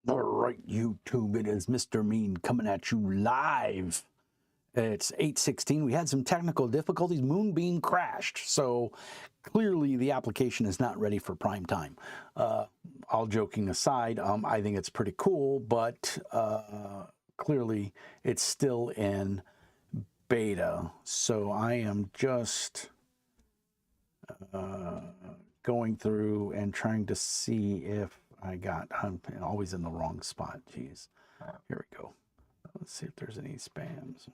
All right, YouTube, it is Mr. Mean coming at you live. It's 8:16. We had some technical difficulties. Moonbeam crashed, so clearly the application is not ready for prime time. All joking aside, I think it's pretty cool, but clearly it's still in beta. So I am just going through and trying to see if I'm always in the wrong spot. Jeez. Here we go. Let's see if there's any spams.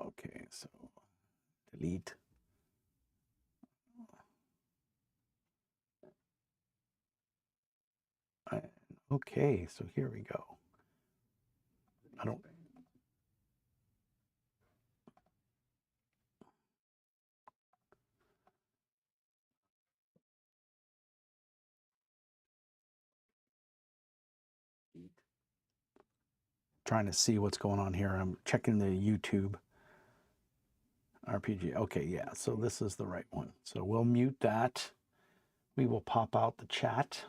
Okay, so delete. Okay, so here we go. I don't. Trying to see what's going on here. I'm checking the YouTube RPG. Okay, yeah, so this is the right one. So we'll mute that. We will pop out the chat.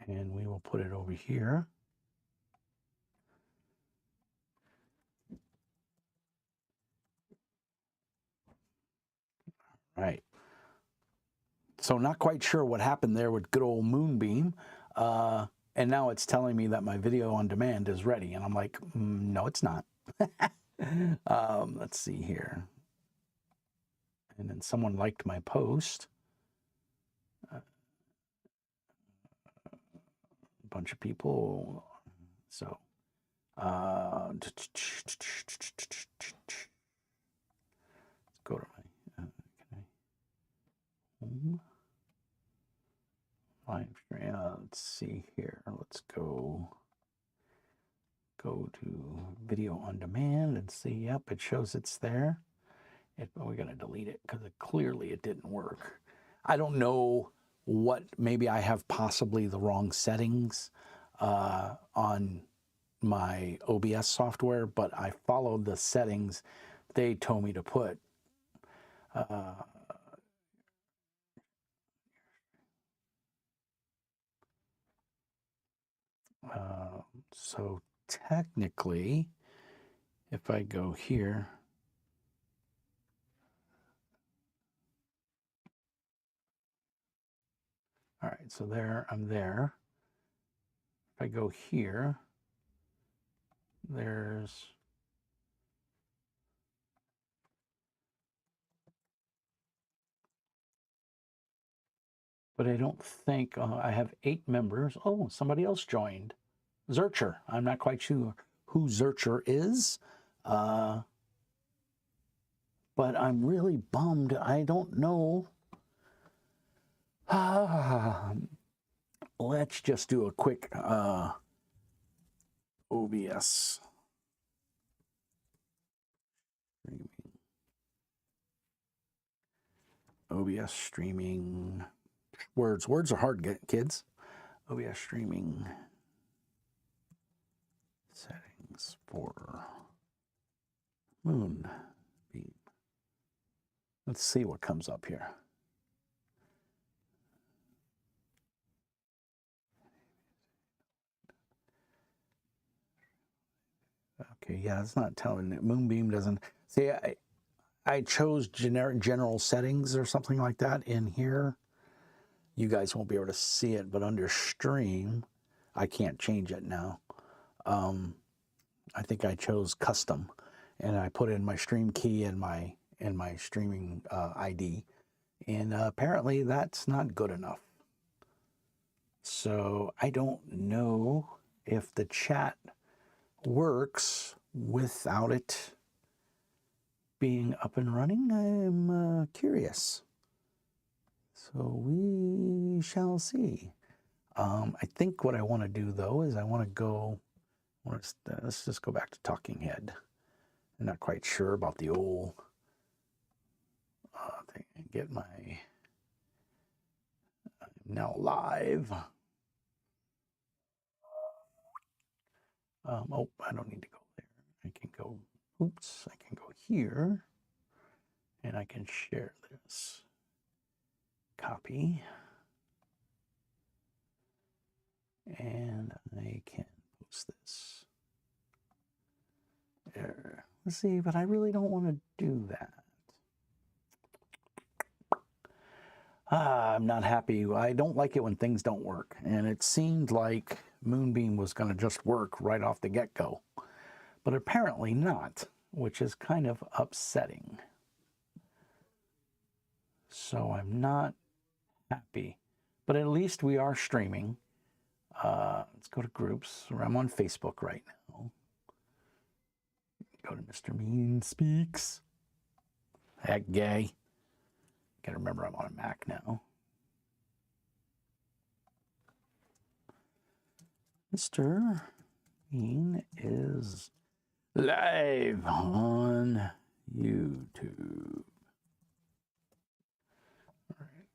And we will put it over here. Right. So not quite sure what happened there with good old Moonbeam. And now it's telling me that my video on demand is ready. And I'm like, no, it's not. Let's see here. And then someone liked my post. A bunch of people. So, let's go to my home. Live stream. Let's see here. Let's go to video on demand and see. Yep, it shows it's there. We're going to delete it because clearly it didn't work. I don't know what, maybe I have possibly the wrong settings on my OBS software, but I followed the settings they told me to put. So technically, if I go here, all right, so there, I'm there. If I go here, there's, but I don't think, I have 8 members. Oh, somebody else joined. Zurcher. I'm not quite sure who Zurcher is, but I'm really bummed. I don't know. Let's just do a quick OBS. OBS streaming. Words are hard, kids. OBS streaming settings for Moonbeam. Let's see what comes up here. Okay, yeah, it's not telling it. Moonbeam doesn't. See, I chose general settings or something like that in here. You guys won't be able to see it, but under stream, I can't change it now. I think I chose custom, and I put in my stream key and my streaming ID, and apparently that's not good enough. So I don't know if the chat works without it being up and running. I'm curious. So we shall see. I think what I want to do though is I want to go, let's just go back to Talking Head. I'm not quite sure about the old thing. Get my, I'm now live. Oh, I don't need to go there. I can go, oops, I can go here. And I can share this. Copy. And I can post this. There. Let's see, but I really don't want to do that. I'm not happy. I don't like it when things don't work. And it seemed like Moonbeam was going to just work right off the get-go. But apparently not, which is kind of upsetting. So I'm not happy. But at least we are streaming. Let's go to groups. I'm on Facebook right now. Go to Mr. Mean Speaks. Heck, gay. Gotta remember I'm on a Mac now. Mr. Mean is live on YouTube. All right.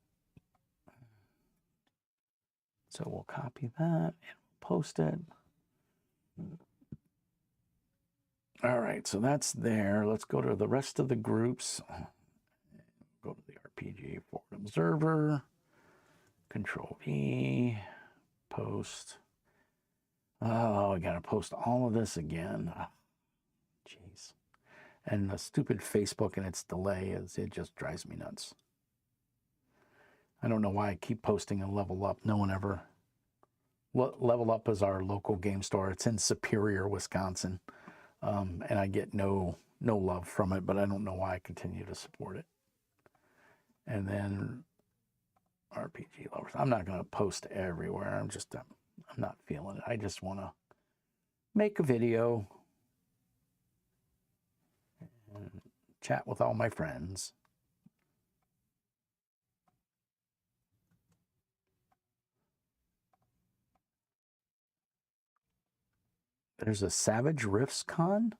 So we'll copy that and post it. All right, so that's there. Let's go to the rest of the groups. Go to the RPG Forward Observer, Control V, post. Oh, I gotta post all of this again. Jeez. And the stupid Facebook and its delay, it just drives me nuts. I don't know why I keep posting a Level Up. No one ever. Level Up is our local game store. It's in Superior, Wisconsin. And I get no love from it, but I don't know why I continue to support it. And then RPG Lovers. I'm not going to post everywhere. I'm not feeling it. I just want to make a video and chat with all my friends. There's a Savage Rifts Con.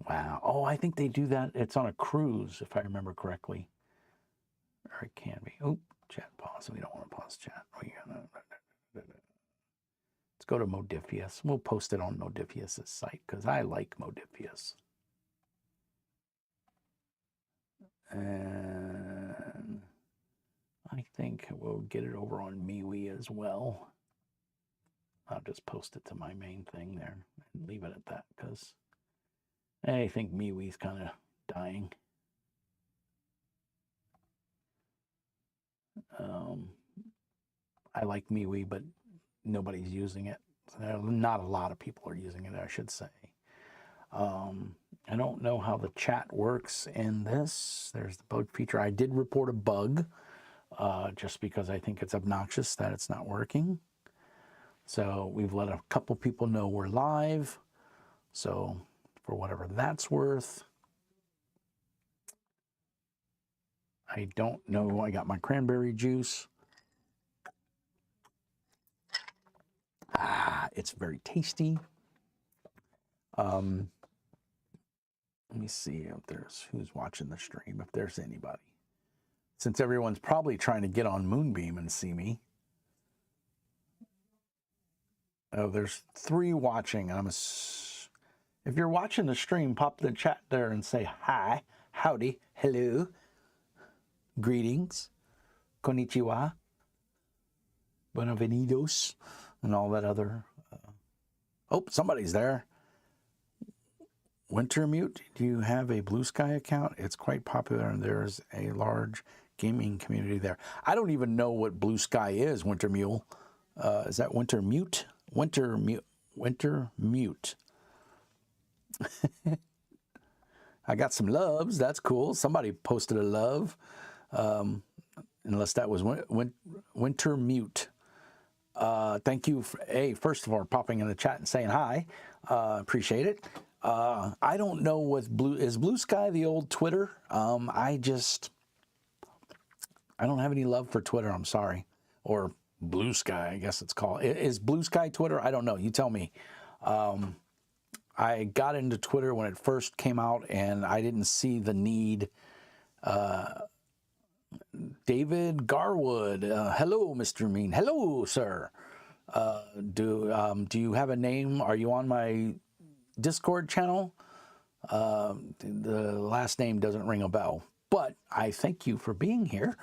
Wow. Oh, I think they do that. It's on a cruise, if I remember correctly. Or it can be. Oh, chat pause. We don't want to pause chat. Let's go to Modifius. We'll post it on Modifius' site because I like Modifius. And I think we'll get it over on MeWe as well. I'll just post it to my main thing there and leave it at that because I think MeWe's kind of dying. I like MeWe, but nobody's using it. Not a lot of people are using it, I should say. I don't know how the chat works in this. There's the bug feature. I did report a bug just because I think it's obnoxious that it's not working. So we've let a couple people know we're live. So for whatever that's worth, I don't know. I got my cranberry juice. It's very tasty. Let me see if there's who's watching the stream, if there's anybody. Since everyone's probably trying to get on Moonbeam and see me. Oh, there's 3 watching. If you're watching the stream, pop the chat there and say hi, howdy, hello, greetings, konnichiwa, buenavenidos, and all that other. Oh, somebody's there. Wintermute, do you have a Blue Sky account? It's quite popular and there's a large gaming community there. I don't even know what Blue Sky is, Wintermule. Is that Wintermute? Wintermute. I got some loves. That's cool. Somebody posted a love. Unless that was Wintermute. Thank you for, first of all, popping in the chat and saying hi. Appreciate it. I don't know what is Blue Sky the old Twitter? I don't have any love for Twitter. I'm sorry. Or Blue Sky, I guess it's called. Is Blue Sky Twitter? I don't know. You tell me. I got into Twitter when it first came out, and I didn't see the need. David Garwood, hello, Mr. Mean. Hello, sir. Do you have a name? Are you on my Discord channel? The last name doesn't ring a bell, but I thank you for being here.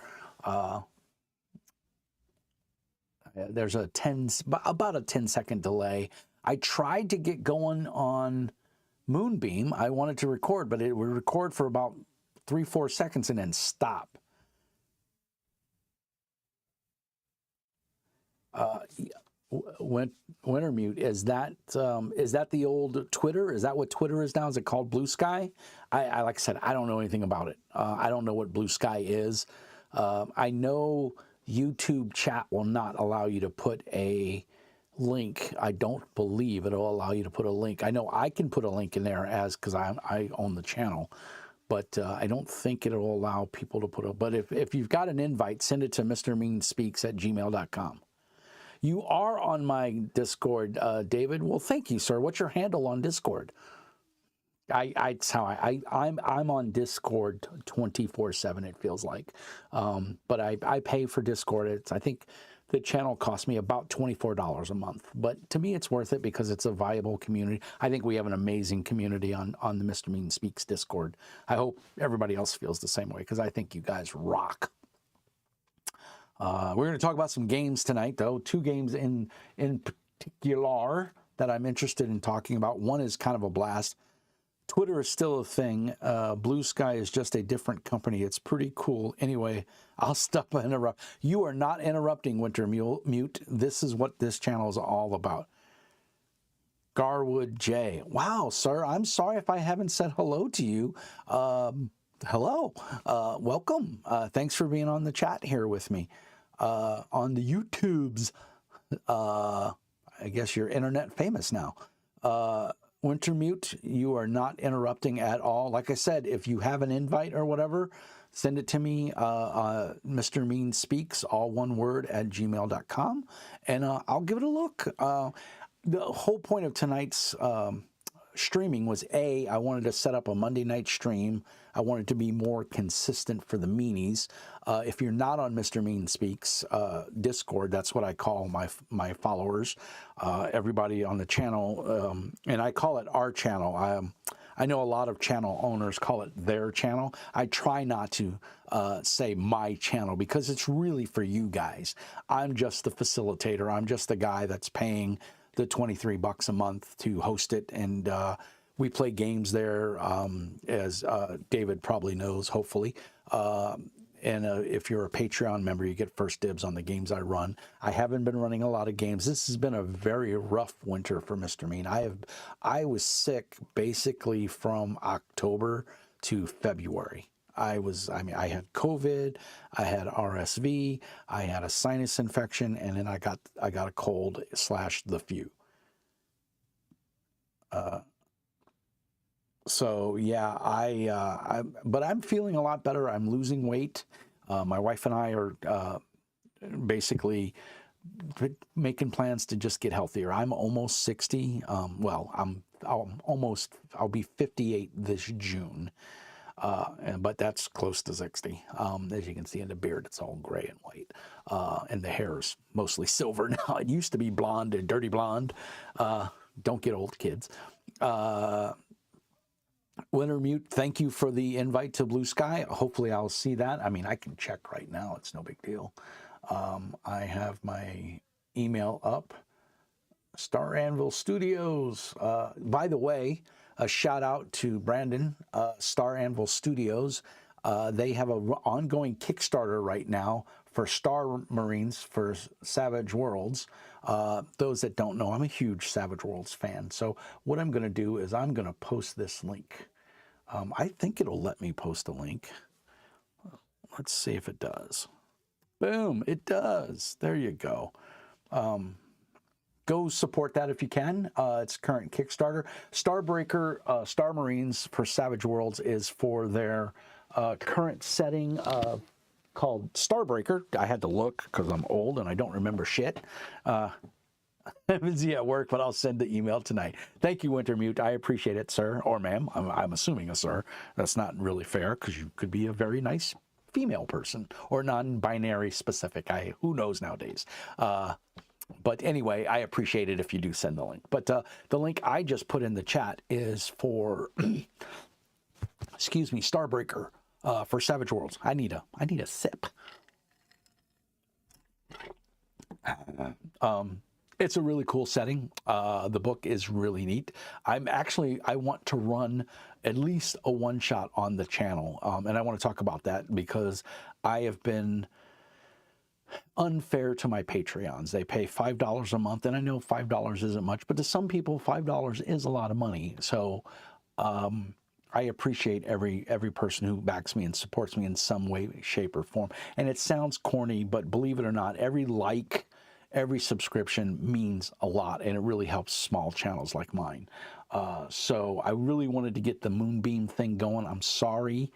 There's about a 10-second delay. I tried to get going on Moonbeam. I wanted to record, but it would record for about 3-4 seconds and then stop. Wintermute, is that the old Twitter? Is that what Twitter is now? Is it called Blue Sky? I like I said, I don't know anything about it. I don't know what Blue Sky is. I know YouTube chat will not allow you to put a link. I don't believe it'll allow you to put a link. I know I can put a link in there because I own the channel, but I don't think it'll allow people to put a. But if you've got an invite, send it to mrmeanspeaks@gmail.com. You are on my Discord, David. Well, thank you, sir. What's your handle on Discord? I'm on Discord 24/7. It feels like, but I pay for Discord. I think the channel costs me about $24 a month, but to me it's worth it because it's a viable community. I think we have an amazing community on the Mr. Mean Speaks Discord. I hope everybody else feels the same way because I think you guys rock. We're going to talk about some games tonight, though. 2 games in particular that I'm interested in talking about. One is kind of a blast. Twitter is still a thing. Blue Sky is just a different company. It's pretty cool. Anyway, I'll stop and interrupt. You are not interrupting, Wintermute. This is what this channel is all about. Garwood J. Wow, sir. I'm sorry if I haven't said hello to you. Hello. Welcome. Thanks for being on the chat here with me. On the YouTubes. I guess you're internet famous now. Wintermute, you are not interrupting at all. Like I said, if you have an invite or whatever, send it to me, Mr. Mean Speaks, all one word, @gmail.com, and I'll give it a look. The whole point of tonight's streaming was, I wanted to set up a Monday night stream. I wanted to be more consistent for the meanies. If you're not on Mr. Mean Speaks Discord, that's what I call my followers, everybody on the channel, and I call it our channel. I know a lot of channel owners call it their channel. I try not to say my channel because it's really for you guys. I'm just the facilitator. I'm just the guy that's paying the $23 a month to host it, and we play games there, as David probably knows, hopefully. And if you're a Patreon member, you get first dibs on the games I run. I haven't been running a lot of games. This has been a very rough winter for Mr. Mean. I was sick basically from October to February. I had COVID, I had RSV, I had a sinus infection, and then I got a cold / the flu. So yeah, but I'm feeling a lot better. I'm losing weight. My wife and I are basically making plans to just get healthier. I'm almost 60. Well, I'll be 58 this June. But that's close to 60. As you can see in the beard, it's all gray and white. And the hair's mostly silver now. It used to be blonde and dirty blonde. Don't get old, kids. Wintermute, thank you for the invite to Blue Sky. Hopefully I'll see that. I mean, I can check right now. It's no big deal. I have my email up. Star Anvil Studios. By the way, a shout out to Brandon, Star Anvil Studios. They have an ongoing Kickstarter right now for Star Marines for Savage Worlds. Those that don't know, I'm a huge Savage Worlds fan. So what I'm going to do is I'm going to post this link. I think it'll let me post a link. Let's see if it does. Boom, it does. There you go. Go support that if you can. It's current Kickstarter. Starbreaker, Star Marines for Savage Worlds is for their current setting called Starbreaker. I had to look because I'm old and I don't remember shit. I'm busy at work, but I'll send the email tonight. Thank you, Wintermute. I appreciate it, sir, or ma'am. I'm assuming a sir. That's not really fair because you could be a very nice female person or non-binary specific. Who knows nowadays? But anyway, I appreciate it if you do send the link. But the link I just put in the chat is for, excuse me, Starbreaker for Savage Worlds. I need a sip. It's a really cool setting. The book is really neat. I want to run at least a one-shot on the channel, and I want to talk about that because I have been unfair to my Patreons. They pay $5 a month, and I know $5 isn't much, but to some people, $5 is a lot of money. So I appreciate every person who backs me and supports me in some way, shape, or form. And it sounds corny, but believe it or not, every like, every subscription means a lot, and it really helps small channels like mine. So I really wanted to get the Moonbeam thing going. I'm sorry.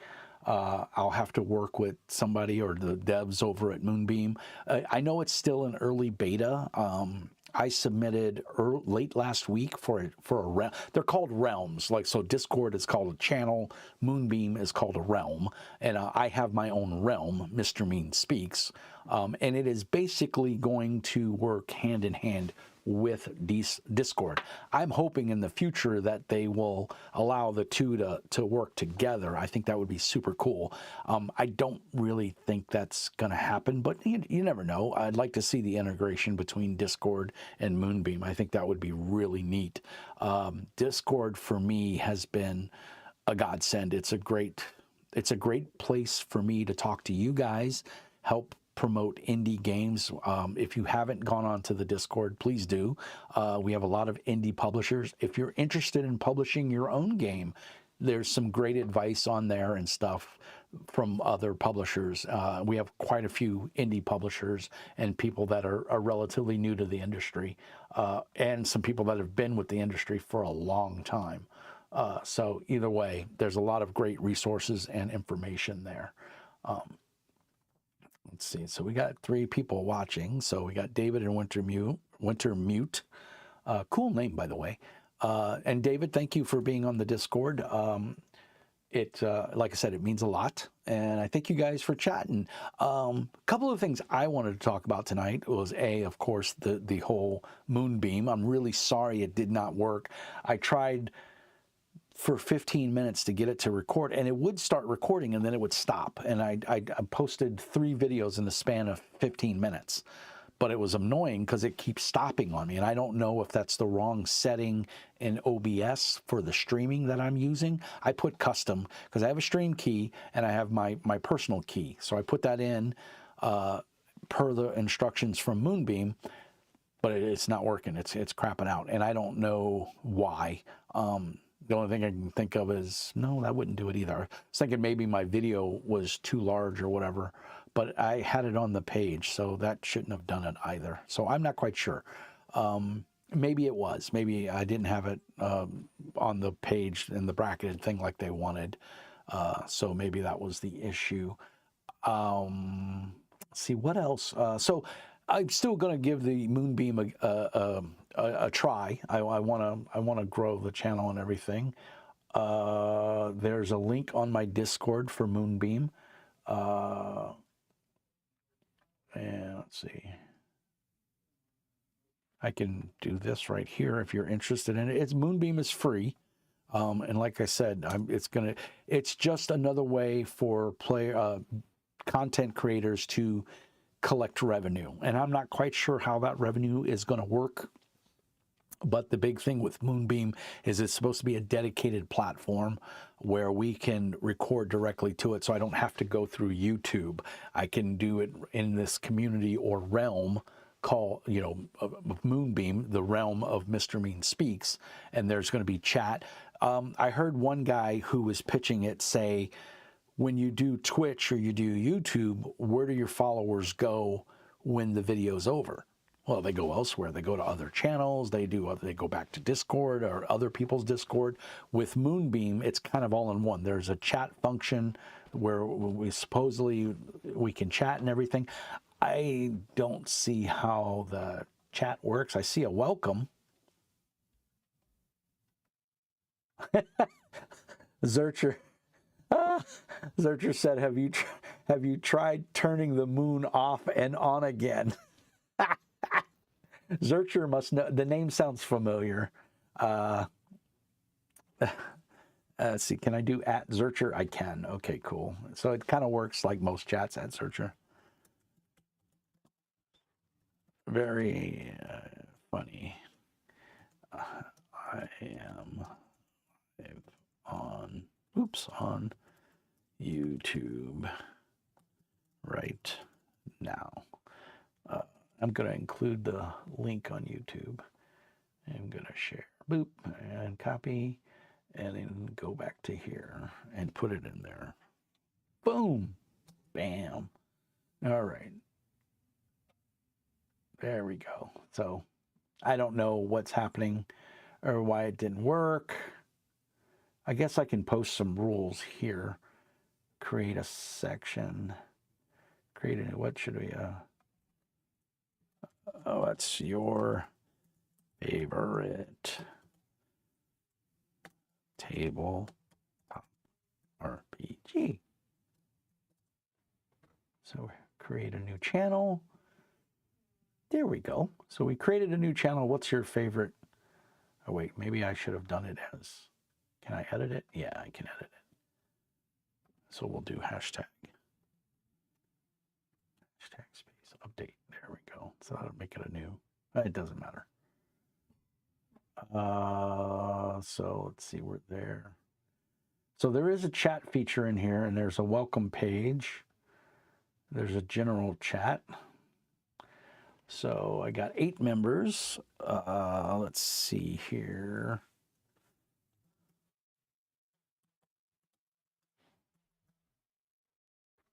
I'll have to work with somebody or the devs over at Moonbeam. I know it's still an early beta. I submitted late last week for a realm. They're called realms. Like, so Discord is called a channel. Moonbeam is called a realm. And I have my own realm, Mr. Mean Speaks. And it is basically going to work hand in hand with Discord. I'm hoping in the future that they will allow the two to work together. I think that would be super cool. I don't really think that's going to happen, but you never know. I'd like to see the integration between Discord and Moonbeam. I think that would be really neat. Discord for me has been a godsend. It's a great place for me to talk to you guys, help promote indie games. If you haven't gone on to the Discord, please do. We have a lot of indie publishers. If you're interested in publishing your own game, there's some great advice on there and stuff from other publishers. We have quite a few indie publishers and people that are relatively new to the industry, and some people that have been with the industry for a long time. So either way, there's a lot of great resources and information there. Let's see. So we got 3 people watching. So we got David and Wintermute. Cool name, by the way. And David, thank you for being on the Discord. Like I said, it means a lot. And I thank you guys for chatting. A couple of things I wanted to talk about tonight was of course, the whole Moonbeam. I'm really sorry it did not work. I tried for 15 minutes to get it to record, and it would start recording and then it would stop. And I posted 3 videos in the span of 15 minutes, but it was annoying because it keeps stopping on me. And I don't know if that's the wrong setting in OBS for the streaming that I'm using. I put custom because I have a stream key and I have my personal key. So I put that in per the instructions from Moonbeam, but it's not working. It's crapping out, and I don't know why. The only thing I can think of is, no, that wouldn't do it either. I was thinking maybe my video was too large or whatever, but I had it on the page, so that shouldn't have done it either. So I'm not quite sure. Maybe it was. Maybe I didn't have it on the page in the bracketed thing like they wanted. So maybe that was the issue. Let's see, what else? So I'm still going to give the Moonbeam a try. I want to grow the channel and everything. There's a link on my Discord for Moonbeam. And let's see. I can do this right here if you're interested in it. Moonbeam is free. And like I said, it's just another way for content creators to collect revenue. And I'm not quite sure how that revenue is going to work. But the big thing with Moonbeam is it's supposed to be a dedicated platform where we can record directly to it, so I don't have to go through YouTube. I can do it in this community or realm called, of Moonbeam, the realm of Mr. Mean Speaks, and there's going to be chat. I heard one guy who was pitching it say, when you do Twitch or you do YouTube, where do your followers go when the video's over? Well, they go elsewhere. They go to other channels. They go back to Discord or other people's Discord. With Moonbeam, it's kind of all in one. There's a chat function where we can chat and everything. I don't see how the chat works. I see a welcome. Zurcher said, have you tried turning the moon off and on again? Zurcher must know. The name sounds familiar. Uh, let's see. Can I do at Zurcher? I can. Okay, cool. So it kind of works like most chats at Zurcher. Very funny. I am on, on YouTube right now. I'm going to include the link on YouTube. I'm going to share, boop, and copy, and then go back to here and put it in there. Boom, bam. All right. There we go. So I don't know what's happening or why it didn't work. I guess I can post some rules here. Create a section. Create a, what should we, oh, that's your favorite table RPG. So create a new channel. There we go. So we created a new channel. What's your favorite? Oh, wait, maybe I should have done it as, can I edit it? Yeah, I can edit it. So we'll do hashtag space update. There we go. So that'll make it a new, it doesn't matter. So let's see, we're there. So there is a chat feature in here, and there's a welcome page. There's a general chat. So I got 8 members. Let's see here.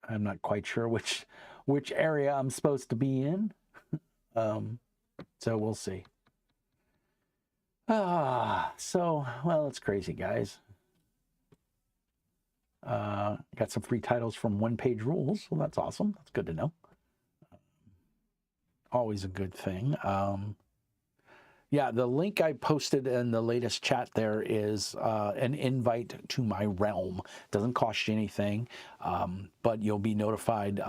I'm not quite sure which area I'm supposed to be in. So we'll see. So, well, it's crazy, guys. Got some free titles from One Page Rules. Well, that's awesome. That's good to know. Always a good thing. Yeah, the link I posted in the latest chat there is an invite to my realm. Doesn't cost you anything, but you'll be notified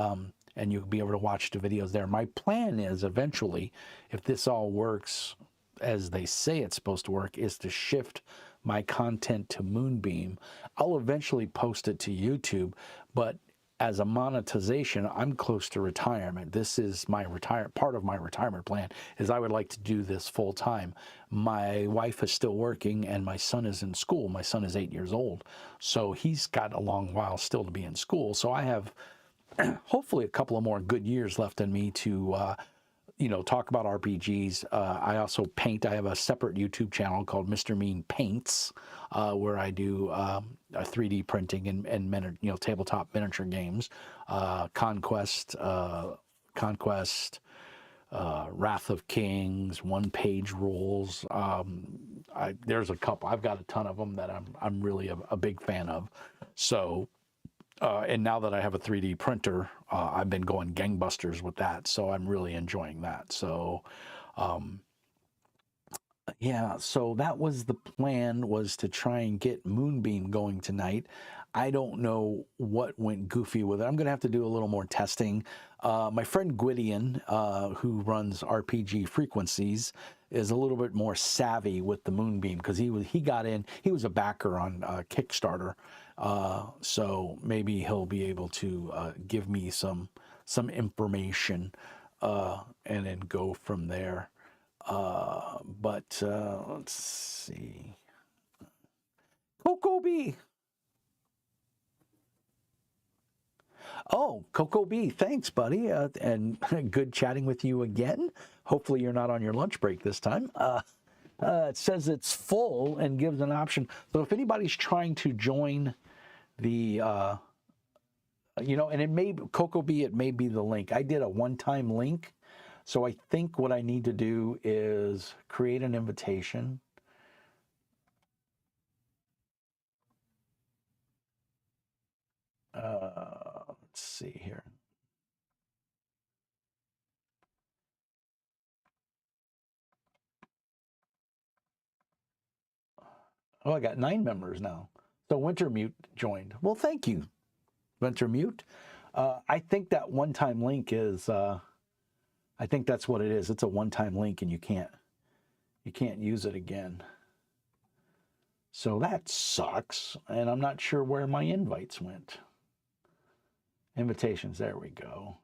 and you'll be able to watch the videos there. My plan is eventually, if this all works as they say it's supposed to work, is to shift my content to Moonbeam. I'll eventually post it to YouTube, but as a monetization, I'm close to retirement. This is my part of my retirement plan is I would like to do this full time. My wife is still working and my son is in school. My son is 8 years old. So he's got a long while still to be in school. So I have hopefully a couple of more good years left in me to talk about RPGs. I also paint. I have a separate YouTube channel called Mr. Mean Paints, where I do 3D printing and tabletop miniature games, Conquest, Wrath of Kings, One Page Rules. There's a couple. I've got a ton of them that I'm really a big fan of. So. And now that I have a 3D printer, I've been going gangbusters with that. So I'm really enjoying that. So, yeah, so that was the plan, was to try and get Moonbeam going tonight. I don't know what went goofy with it. I'm going to have to do a little more testing. My friend Gwydion, who runs RPG Frequencies, is a little bit more savvy with the Moonbeam because he got in. He was a backer on Kickstarter. So maybe he'll be able to give me some information and then go from there. But let's see. Coco B. Oh, Coco B, thanks, buddy. And good chatting with you again. Hopefully you're not on your lunch break this time. It says it's full and gives an option. So if anybody's trying to join the, and it may, Coco B, it may be the link. I did a one-time link. So I think what I need to do is create an invitation. Let's see here. Oh, I got 9 members now. So Wintermute joined. Well, thank you, Wintermute. I think that one-time link is I think that's what it is. It's a one-time link and you can't use it again. So that sucks. And I'm not sure where my invites went. Invitations, there we go.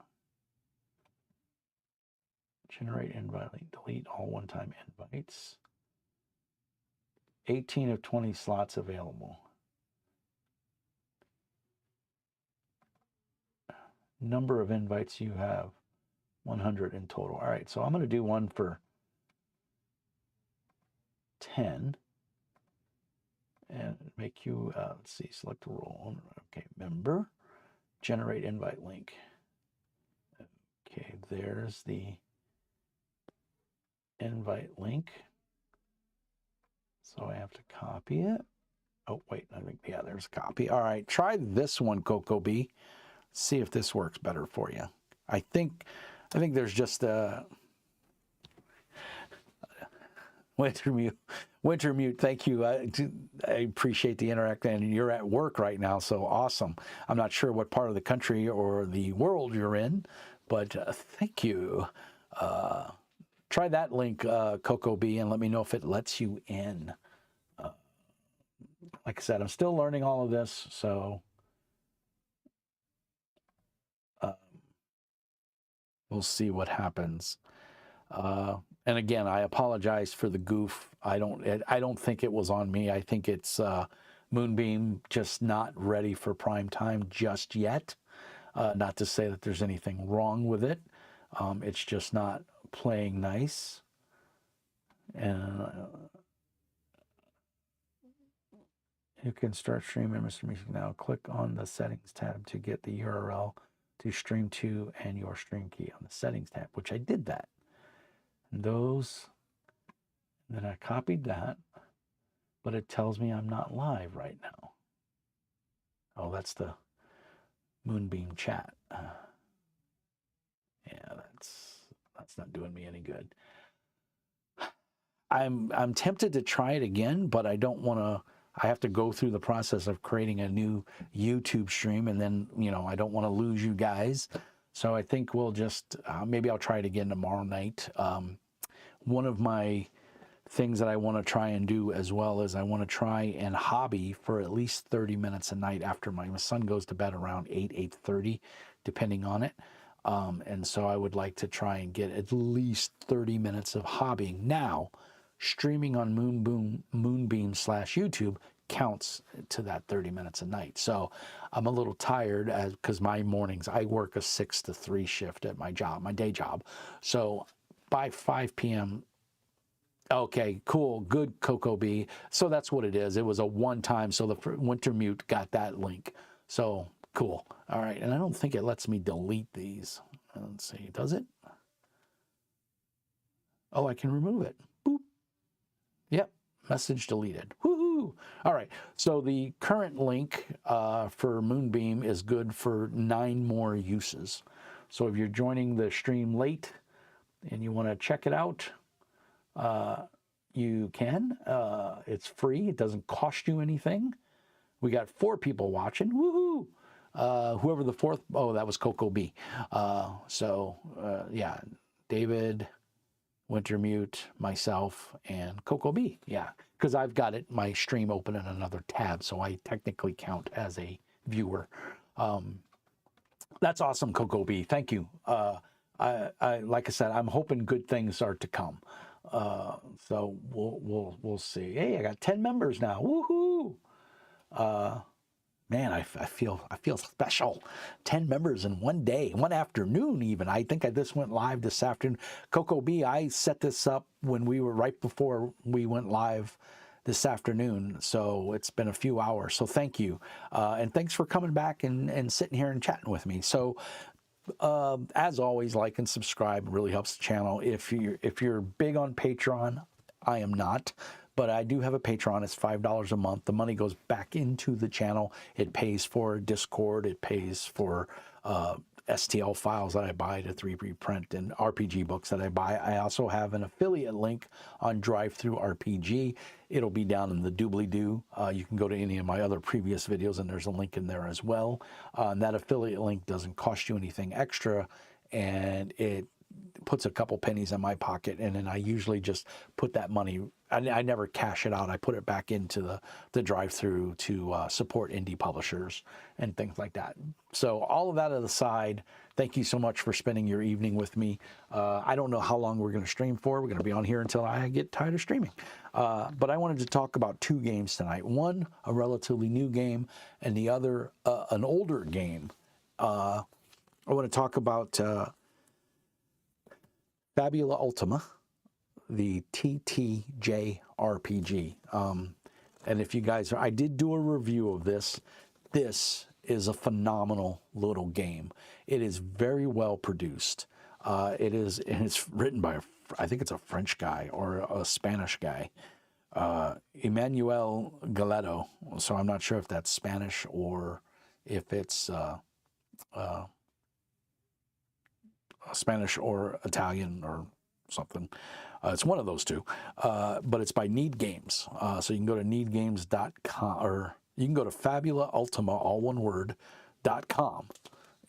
Generate invite link, delete all one-time invites. 18 of 20 slots available. Number of invites you have, 100 in total. All right, so I'm going to do one for 10 and make you, let's see, select a role. Okay, member, generate invite link. Okay, there's the invite link. So I have to copy it. Oh, wait, I think, yeah, there's a copy. All right, try this one, Coco B. See if this works better for you. I think there's just a Winter Mute, thank you. I appreciate the interaction. And you're at work right now, so awesome. I'm not sure what part of the country or the world you're in, but thank you. Try that link, Coco B, and let me know if it lets you in. Like I said, I'm still learning all of this, so we'll see what happens. And again, I apologize for the goof. I don't think it was on me. I think it's Moonbeam just not ready for prime time just yet. Not to say that there's anything wrong with it. It's just not playing nice. And you can start streaming Mr. Music now. Click on the settings tab to get the URL to stream to and your stream key on the settings tab, which I did that. And then I copied that, but it tells me I'm not live right now. Oh, that's the Moonbeam chat. Yeah, that's not doing me any good. I'm tempted to try it again, but I don't want to. I have to go through the process of creating a new YouTube stream, and then, you know, I don't want to lose you guys. So I think we'll just, maybe I'll try it again tomorrow night. One of my things that I want to try and do as well is I want to try and hobby for at least 30 minutes a night after my son goes to bed around 8:30, depending on it. And so I would like to try and get at least 30 minutes of hobbying. Now, streaming on Moonbeam/YouTube counts to that 30 minutes a night. So I'm a little tired because my mornings, I work a 6 to 3 shift at my job, my day job. So by 5 p.m., okay, cool, good, Coco B. So that's what it is. It was a one-time, so the Winter Mute got that link. So cool. All right, and I don't think it lets me delete these. Let's see, does it? Oh, I can remove it. Boop. Yep, message deleted. Woohoo! All right, so the current link for Moonbeam is good for 9 more uses. So if you're joining the stream late and you want to check it out, you can. It's free. It doesn't cost you anything. We got 4 people watching. Woohoo! Whoever the 4th, oh, that was Coco B. Yeah, David, Wintermute, myself, and Coco B. Yeah, because I've got my stream open in another tab, so I technically count as a viewer. That's awesome, Coco B. Thank you. Like I said, I'm hoping good things are to come. So we'll see. Hey, I got 10 members now. Woohoo! Man, I feel special. 10 members in one day, one afternoon even. I think this went live this afternoon. Coco B, I set this up when we were right before we went live this afternoon. So it's been a few hours. So thank you. And thanks for coming back and sitting here and chatting with me. So as always, like and subscribe. It really helps the channel. If you're big on Patreon, I am not. But I do have a Patreon. It's $5 a month. The money goes back into the channel. It pays for Discord. It pays for STL files that I buy to 3D print and RPG books that I buy. I also have an affiliate link on Drive-Thru RPG. It'll be down in the doobly-doo. You can go to any of my other previous videos, and there's a link in there as well. And that affiliate link doesn't cost you anything extra, and it puts a couple pennies in my pocket, and then I usually just put that money. I never cash it out. I put it back into the drive-through to support indie publishers and things like that. So all of that aside, thank you so much for spending your evening with me. I don't know how long we're going to stream for. We're going to be on here until I get tired of streaming. But I wanted to talk about 2 games tonight. One, a relatively new game, and the other, an older game. I want to talk about Fabula Ultima, the TTJ RPG. And if you guys, I did do a review of this. This is a phenomenal little game. It is very well produced. And it's written by, I think it's a French guy or a Spanish guy, Emmanuel Galeto. So I'm not sure if that's Spanish or if it's Spanish or Italian or something. It's one of those two, but it's by Need Games. So you can go to needgames.com, or you can go to Fabula Ultima, all one word, .com,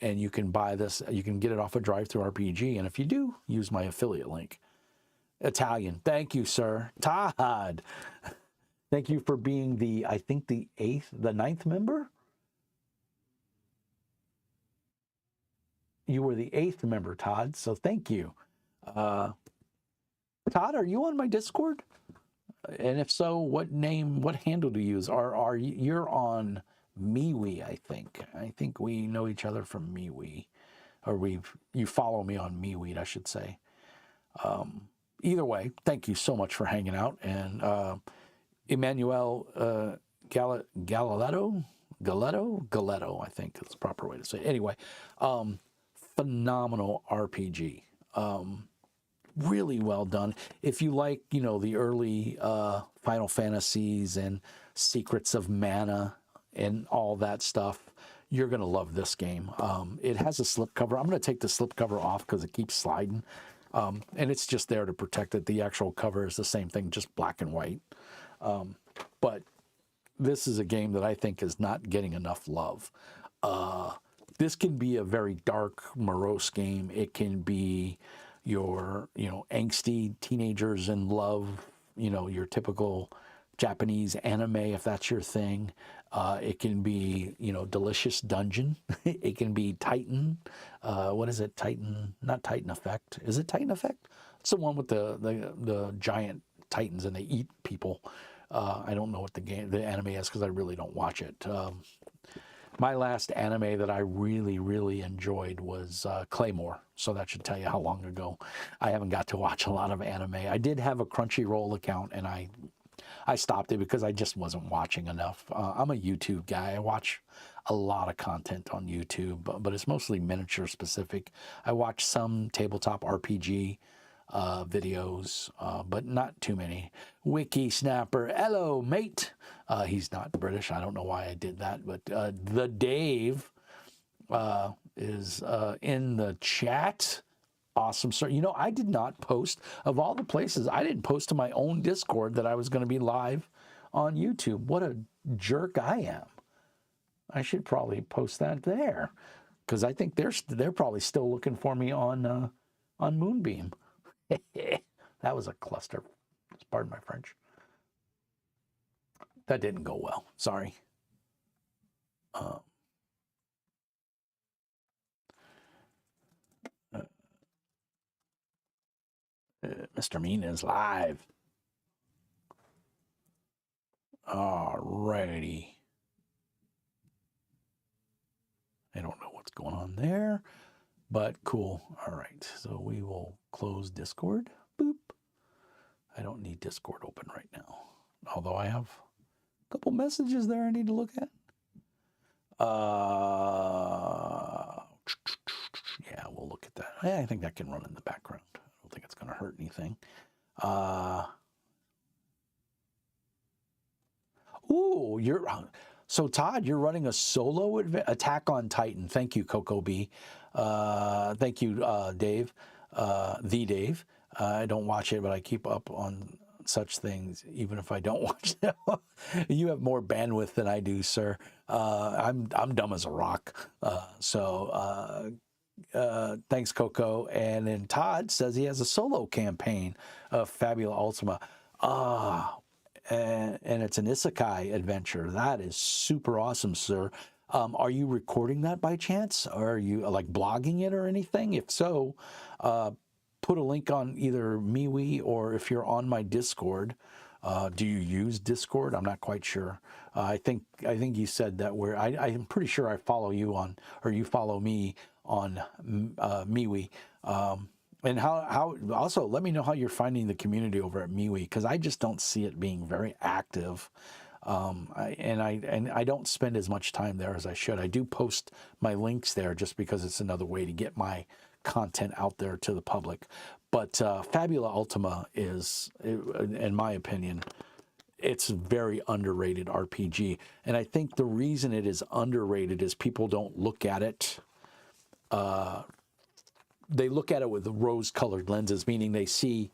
and you can buy this. You can get it off of Drive-Thru RPG, and if you do, use my affiliate link. Italian. Thank you, sir. Todd. Thank you for being the, I think the 9th member? You were the 8th member, Todd, so thank you. Todd, are you on my Discord? And if so, what handle do you use? You're on MeWe, I think. I think we know each other from MeWe. Or you follow me on MeWe, I should say. Either way, thank you so much for hanging out. And Emmanuel Galeto, I think is the proper way to say it. Anyway, phenomenal RPG. Really well done. If you like, the early Final Fantasies and Secrets of Mana and all that stuff, you're going to love this game. It has a slipcover. I'm going to take the slipcover off because it keeps sliding. And it's just there to protect it. The actual cover is the same thing, just black and white. But this is a game that I think is not getting enough love. This can be a very dark, morose game. It can be your, angsty teenagers in love, your typical Japanese anime, if that's your thing. It can be, Delicious Dungeon. It can be Titan. What is it? Titan, not Titan Effect. Is it Titan Effect? It's the one with the giant titans and they eat people. I don't know what the anime is because I really don't watch it. My last anime that I really, really enjoyed was Claymore. So that should tell you how long ago. I haven't got to watch a lot of anime. I did have a Crunchyroll account and I stopped it because I just wasn't watching enough. I'm a YouTube guy. I watch a lot of content on YouTube, but it's mostly miniature specific. I watch some tabletop RPG videos, but not too many. Wiki Snapper, hello, mate. He's not British. I don't know why I did that, but the Dave is in the chat. Awesome, sir. I did not post, of all the places, I didn't post to my own Discord that I was going to be live on YouTube. What a jerk I am. I should probably post that there because I think they're probably still looking for me on Moonbeam. That was a cluster. Pardon my French. That didn't go well. Sorry. Mr. Mean is live. Alrighty. I don't know what's going on there, but cool. All right. So we will close Discord. Boop. I don't need Discord open right now, although I have a couple messages there I need to look at. Yeah, we'll look at that. I think that can run in the background. I don't think it's going to hurt anything. So Todd, you're running a solo Attack on Titan. Thank you, Coco B. Thank you, Dave. The Dave. I don't watch it, but I keep up on such things, even if I don't watch them. You have more bandwidth than I do, sir. I'm dumb as a rock. So Thanks, Coco. And then Todd says he has a solo campaign of Fabula Ultima. Ah, and it's an isekai adventure. That is super awesome, sir. Are you recording that by chance? Or are you like blogging it or anything? If so, put a link on either MeWe or if you're on my Discord. Do you use Discord? I'm not quite sure. I think you said that I'm pretty sure I follow you on, or you follow me on MeWe. And how also let me know how you're finding the community over at MeWe, because I just don't see it being very active. I don't spend as much time there as I should. I do post my links there just because it's another way to get my content out there to the public. But Fabula Ultima is, in my opinion, it's a very underrated RPG. And I think the reason it is underrated is people don't look at it. They look at it with rose-colored lenses, meaning they see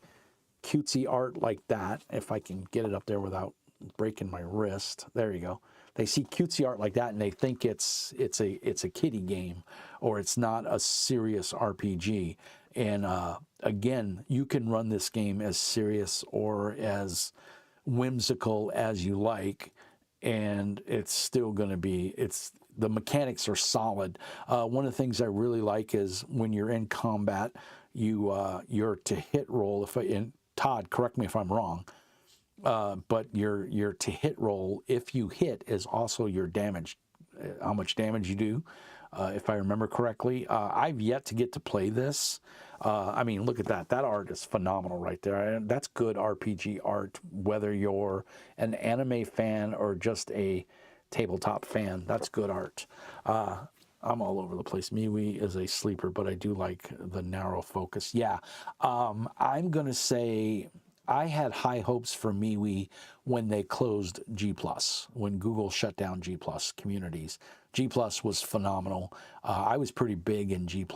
cutesy art like that. If I can get it up there without breaking my wrist, there you go. They see cutesy art like that, and they think it's a kiddie game, or it's not a serious RPG. And again, you can run this game as serious or as whimsical as you like, and it's still going to be, the mechanics are solid. One of the things I really like is when you're in combat, you're to hit roll. And Todd, correct me if I'm wrong, but your to hit roll, if you hit, is also your damage, how much damage you do, if I remember correctly. I've yet to get to play this. I mean, look at that. That art is phenomenal right there. That's good RPG art, whether you're an anime fan or just a tabletop fan. That's good art. I'm all over the place. MeWe is a sleeper, but I do like the narrow focus. Yeah, I'm going to say I had high hopes for MeWe when they closed G+, when Google shut down G+ communities. G+ was phenomenal. I was pretty big in G+,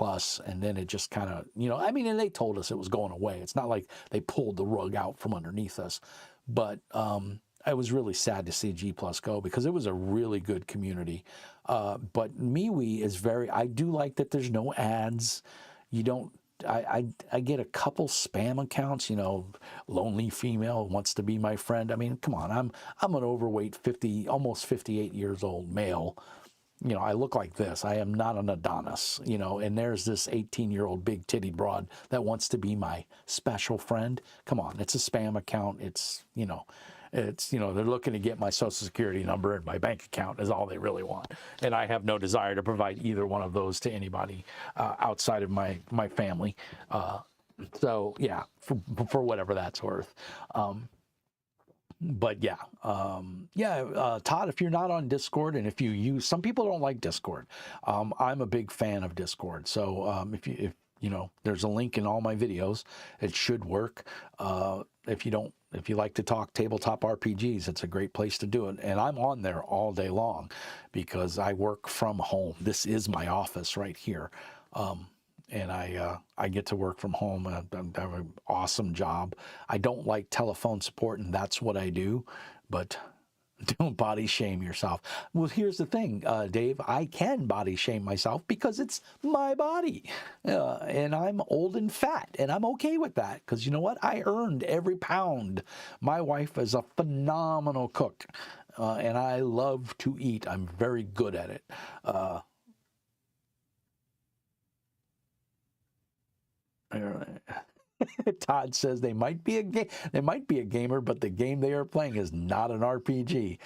and then it just kind of, I mean, and they told us it was going away. It's not like they pulled the rug out from underneath us. But I was really sad to see G+ go, because it was a really good community. But MeWe is I do like that there's no ads. You don't, I get a couple spam accounts, lonely female wants to be my friend. I mean, come on, I'm an overweight almost 58 years old male. I look like this. I am not an Adonis, and there's this 18-year-old big titty broad that wants to be my special friend. Come on, it's a spam account. It's, they're looking to get my social security number and my bank account is all they really want. And I have no desire to provide either one of those to anybody outside of my family. So yeah, for whatever that's worth. But yeah, Todd, if you're not on Discord, and if you use, some people don't like Discord. I'm a big fan of Discord. So if there's a link in all my videos, it should work. If you like to talk tabletop RPGs, it's a great place to do it. And I'm on there all day long because I work from home. This is my office right here. And I get to work from home. I have an awesome job. I don't like telephone support, and that's what I do. But don't body shame yourself. Well, here's the thing, Dave. I can body shame myself because it's my body. And I'm old and fat, and I'm okay with that because you know what? I earned every pound. My wife is a phenomenal cook, and I love to eat. I'm very good at it. Todd says they might be a gamer, but the game they are playing is not an RPG.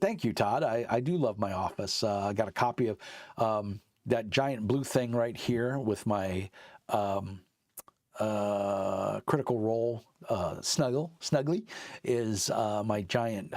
Thank you, Todd. I do love my office. I got a copy of that giant blue thing right here with my Critical Role Snuggly is my giant.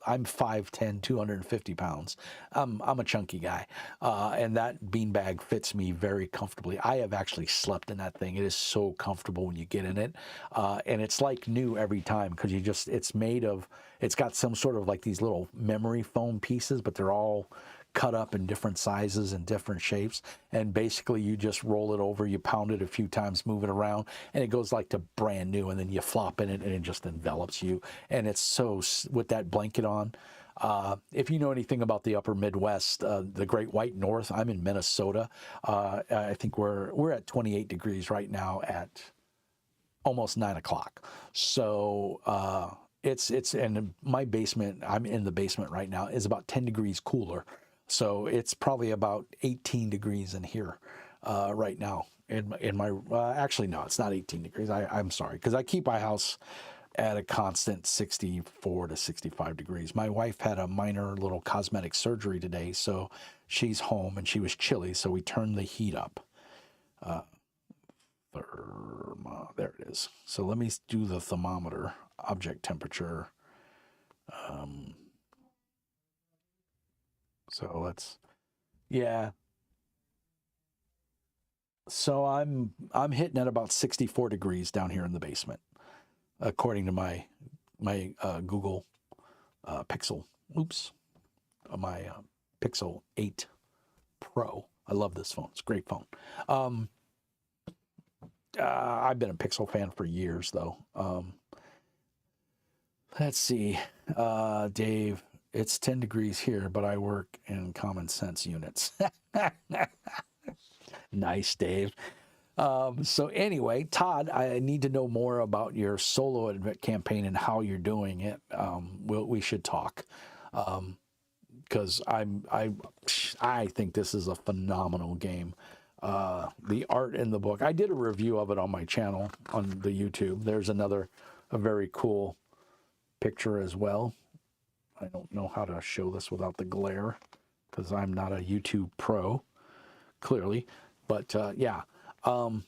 I'm 5'10", 250 pounds. I'm a chunky guy, and that beanbag fits me very comfortably. I have actually slept in that thing. It is so comfortable when you get in it, and it's like new every time because it's got some sort of like these little memory foam pieces, but they're all cut up in different sizes and different shapes, and basically you just roll it over, you pound it a few times, move it around, and it goes like to brand new, and then you flop in it and it just envelops you. And it's so, with that blanket on, If you know anything about the upper Midwest, the Great White North, I'm in Minnesota. I think we're at 28 degrees right now at almost 9 o'clock. So it's and my basement, I'm in the basement right now, is about 10 degrees cooler. So it's probably about 18 degrees in here right now. In my actually no, it's not 18 degrees. I'm sorry, because I keep my house at a constant 64 to 65 degrees. My wife had a minor little cosmetic surgery today, so she's home and she was chilly, so we turned the heat up. There it is. So let me do the thermometer, object temperature. So let's, yeah. So I'm hitting at about 64 degrees down here in the basement, according to my Google Pixel. Oops, my Pixel 8 Pro. I love this phone. It's a great phone. I've been a Pixel fan for years, though. Let's see, Dave. It's 10 degrees here, but I work in common sense units. Nice, Dave. So anyway, Todd, I need to know more about your solo campaign and how you're doing it. We should talk because I think this is a phenomenal game. The art in the book. I did a review of it on my channel on the YouTube. There's a very cool picture as well. I don't know how to show this without the glare because I'm not a YouTube pro, clearly. But yeah,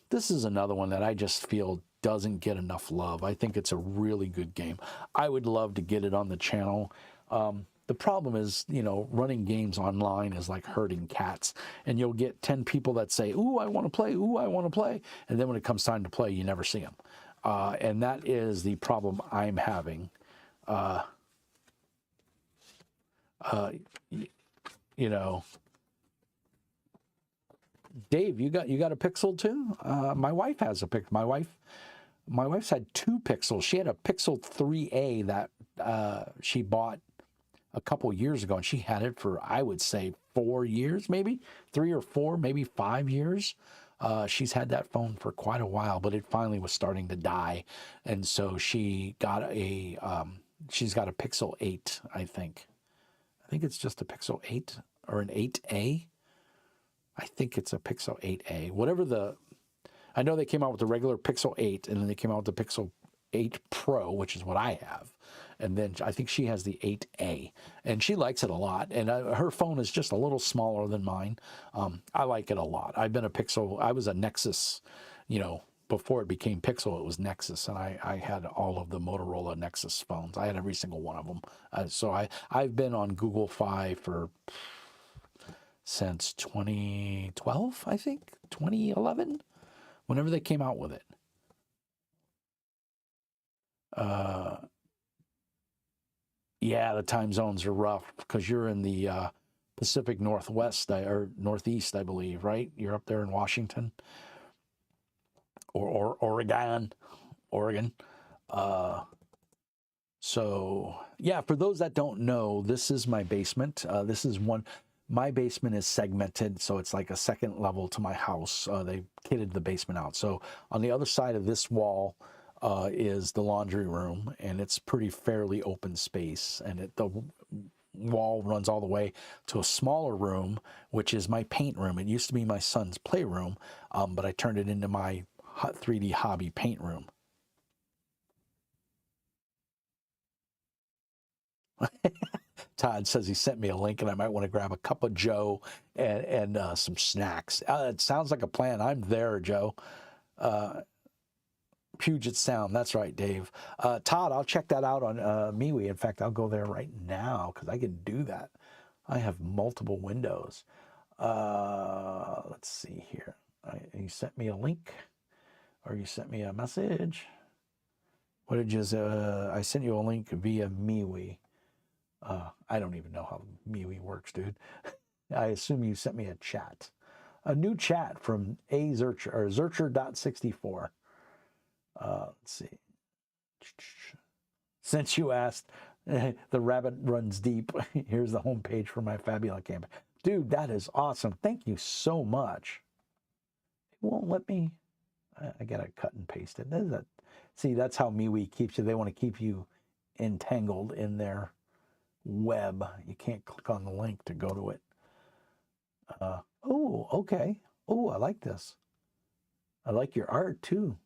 this is another one that I just feel doesn't get enough love. I think it's a really good game. I would love to get it on the channel. The problem is, running games online is like herding cats. And you'll get 10 people that say, ooh, I want to play, ooh, I want to play. And then when it comes time to play, you never see them. And that is the problem I'm having. Dave, you got a Pixel too? My wife has a Pixel. My wife's had 2 Pixels. She had a Pixel 3A that she bought a couple years ago, and she had it for, I would say, 4 years, maybe 3 or 4, maybe 5 years. She's had that phone for quite a while, but it finally was starting to die, and so she got she's got a Pixel 8, I think. I think it's just a Pixel 8 or an 8A. I think it's a Pixel 8A. I know they came out with the regular Pixel 8, and then they came out with the Pixel 8 Pro, which is what I have. And then I think she has the 8A, and she likes it a lot. And her phone is just a little smaller than mine. I like it a lot. I've been a Pixel. I was a Nexus, before it became Pixel, it was Nexus, and I had all of the Motorola Nexus phones. I had every single one of them. So I've been on Google Fi since 2012, I think, 2011, whenever they came out with it. Yeah, the time zones are rough because you're in the Pacific Northwest or Northeast, I believe, right? You're up there in Washington or Oregon. So yeah, for those that don't know, this is my basement. My basement is segmented, so it's like a second level to my house. They kitted the basement out. So on the other side of this wall is the laundry room, and it's pretty fairly open space. And the wall runs all the way to a smaller room, which is my paint room. It used to be my son's playroom, but I turned it into my 3D hobby paint room. Todd says he sent me a link, and I might want to grab a cup of Joe and some snacks. It sounds like a plan. I'm there, Joe. Puget Sound. That's right, Dave. Todd, I'll check that out on MeWe. In fact, I'll go there right now because I can do that. I have multiple windows. Let's see here. You sent me a link, or you sent me a message. What did you? I sent you a link via MeWe. I don't even know how MeWe works, dude. I assume you sent me a chat. A new chat from Zurcher, or Zurcher.64. Let's see. Since you asked, The rabbit runs deep. Here's the homepage for my Fabula campaign. Dude, that is awesome. Thank you so much. It won't let me. I gotta cut and paste it. See, that's how MeWe keeps you. They want to keep you entangled in their web. You can't click on the link to go to it. Oh, okay. Oh, I like this. I like your art too.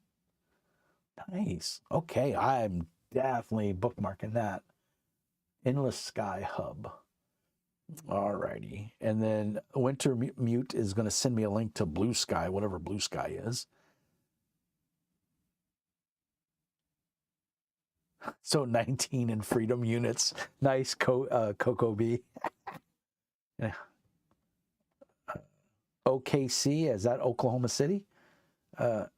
Nice. Okay, I'm definitely bookmarking that. Endless Sky Hub. Alrighty. And then Winter Mute is going to send me a link to Blue Sky, whatever Blue Sky is. So 19 in freedom units. Nice, Coco B. Yeah. OKC, is that Oklahoma City? Wow,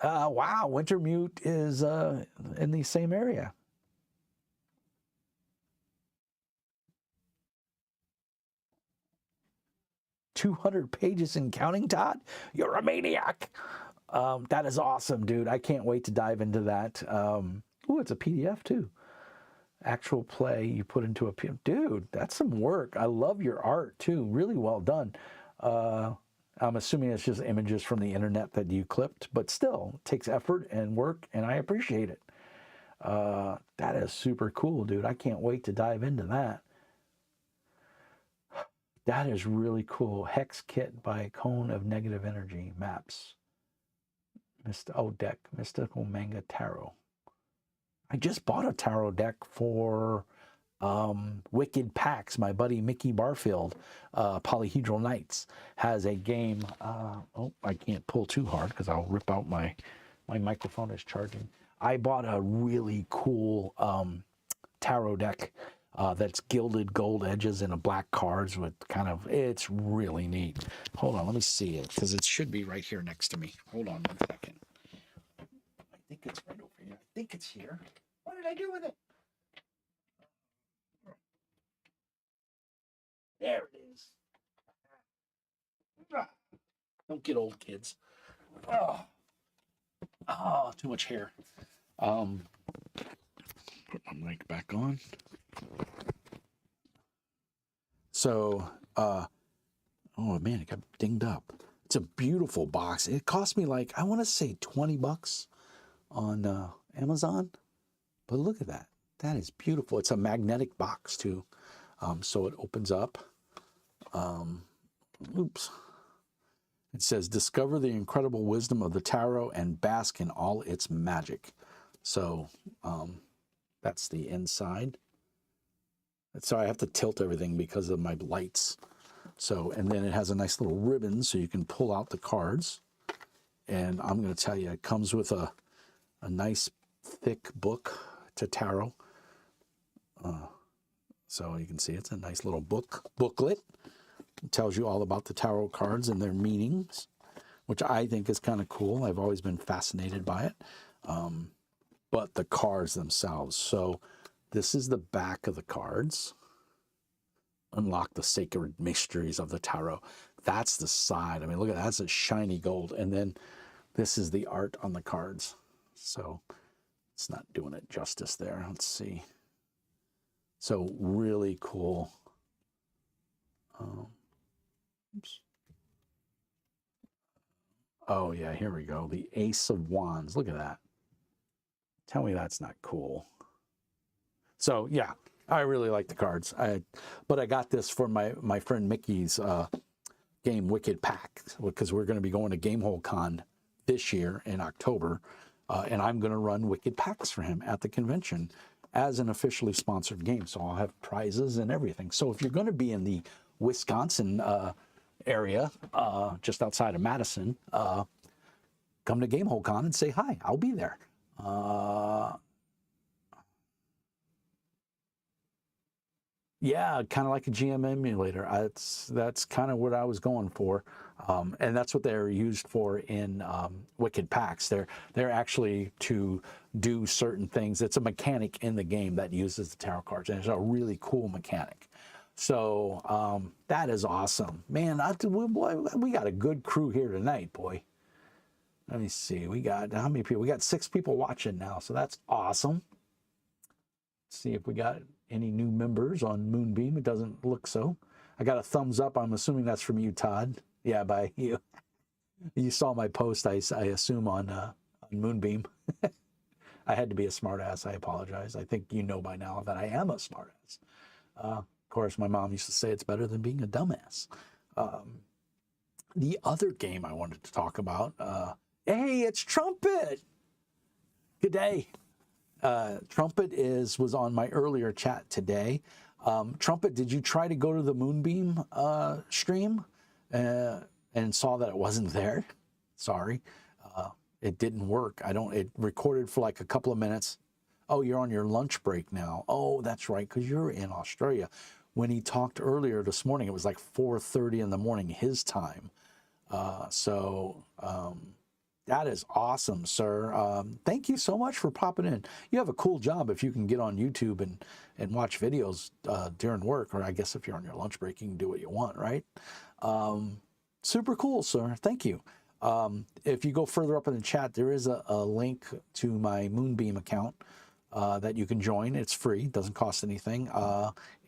Wintermute is in the same area. "200 pages and counting, Todd? You're a maniac." That is awesome, dude. I can't wait to dive into that. Oh, it's a PDF too. Actual play you put into a PDF. Dude, that's some work. I love your art too. Really well done. I'm assuming it's just images from the internet that you clipped, but still, it takes effort and work, and I appreciate it. That is super cool, dude. I can't wait to dive into that. That is really cool. Hex Kit by Cone of Negative Energy Maps. Deck. Mystical Manga Tarot. I just bought a tarot deck for Wicked Pax. My buddy Mickey Barfield, Polyhedral Knights, has a game. Oh, I can't pull too hard because I'll rip out my microphone is charging. I bought a really cool tarot deck that's gilded gold edges and a black cards with it's really neat. Hold on, let me see it because it should be right here next to me. Hold on 1 second. I think it's right over here. I think it's here. What did I do with it? There it is. Don't get old, kids. Oh, too much hair. Put my mic back on. So, oh man, it got dinged up. It's a beautiful box. It cost me like, I want to say $20 on Amazon. But look at that. That is beautiful. It's a magnetic box too. So it opens up. Oops. It says, "Discover the incredible wisdom of the tarot and bask in all its magic." So that's the inside. So I have to tilt everything because of my lights. So, and then it has a nice little ribbon so you can pull out the cards. And I'm going to tell you, it comes with a nice thick book to tarot. So you can see it's a nice little booklet. It tells you all about the tarot cards and their meanings, which I think is kind of cool. I've always been fascinated by it. But the cards themselves. So this is the back of the cards. Unlock the sacred mysteries of the tarot. That's the side. I mean, look at that. That's a shiny gold. And then this is the art on the cards. So it's not doing it justice there. Let's see. So really cool. Oops. Oh yeah, here we go. The Ace of Wands. Look at that. Tell me that's not cool. So yeah, I really like the cards. But I got this for my friend Mickey's game Wicked Pact, because we're going to be going to Gamehole Con this year in October, and I'm going to run Wicked Pacts for him at the convention as an officially sponsored game. So I'll have prizes and everything. So if you're going to be in the Wisconsin area, just outside of Madison, come to Gamehole Con and say hi. I'll be there. Yeah, kind of like a GM emulator. That's kind of what I was going for, and that's what they're used for in Wicked Pacts. They're actually to do certain things. It's a mechanic in the game that uses the tarot cards, and it's a really cool mechanic. So that is awesome, man. We got a good crew here tonight, boy. Let me see. We got how many people? We got 6 people watching now, so that's awesome. see if we got any new members on Moonbeam. It doesn't look so. I got a thumbs up. I'm assuming that's from you, Todd. Yeah, by you. You saw my post, I assume, on Moonbeam. I had to be a smartass. I apologize. I think you know by now that I am a smartass. Of course, my mom used to say it's better than being a dumbass. The other game I wanted to talk about, hey, it's Trumpet. Good day. Trumpet was on my earlier chat today. Trumpet, did you try to go to the Moonbeam stream and saw that it wasn't there? Sorry. It didn't work. It recorded for like a couple of minutes. Oh, you're on your lunch break now. Oh, that's right, because you're in Australia. When he talked earlier this morning, it was like 4:30 in the morning his time. That is awesome, sir. Thank you so much for popping in. You have a cool job if you can get on YouTube and watch videos during work, or I guess if you're on your lunch break, you can do what you want, right? Super cool, sir. Thank you. If you go further up in the chat, there is a link to my Moonbeam account that you can join. It's free, doesn't cost anything.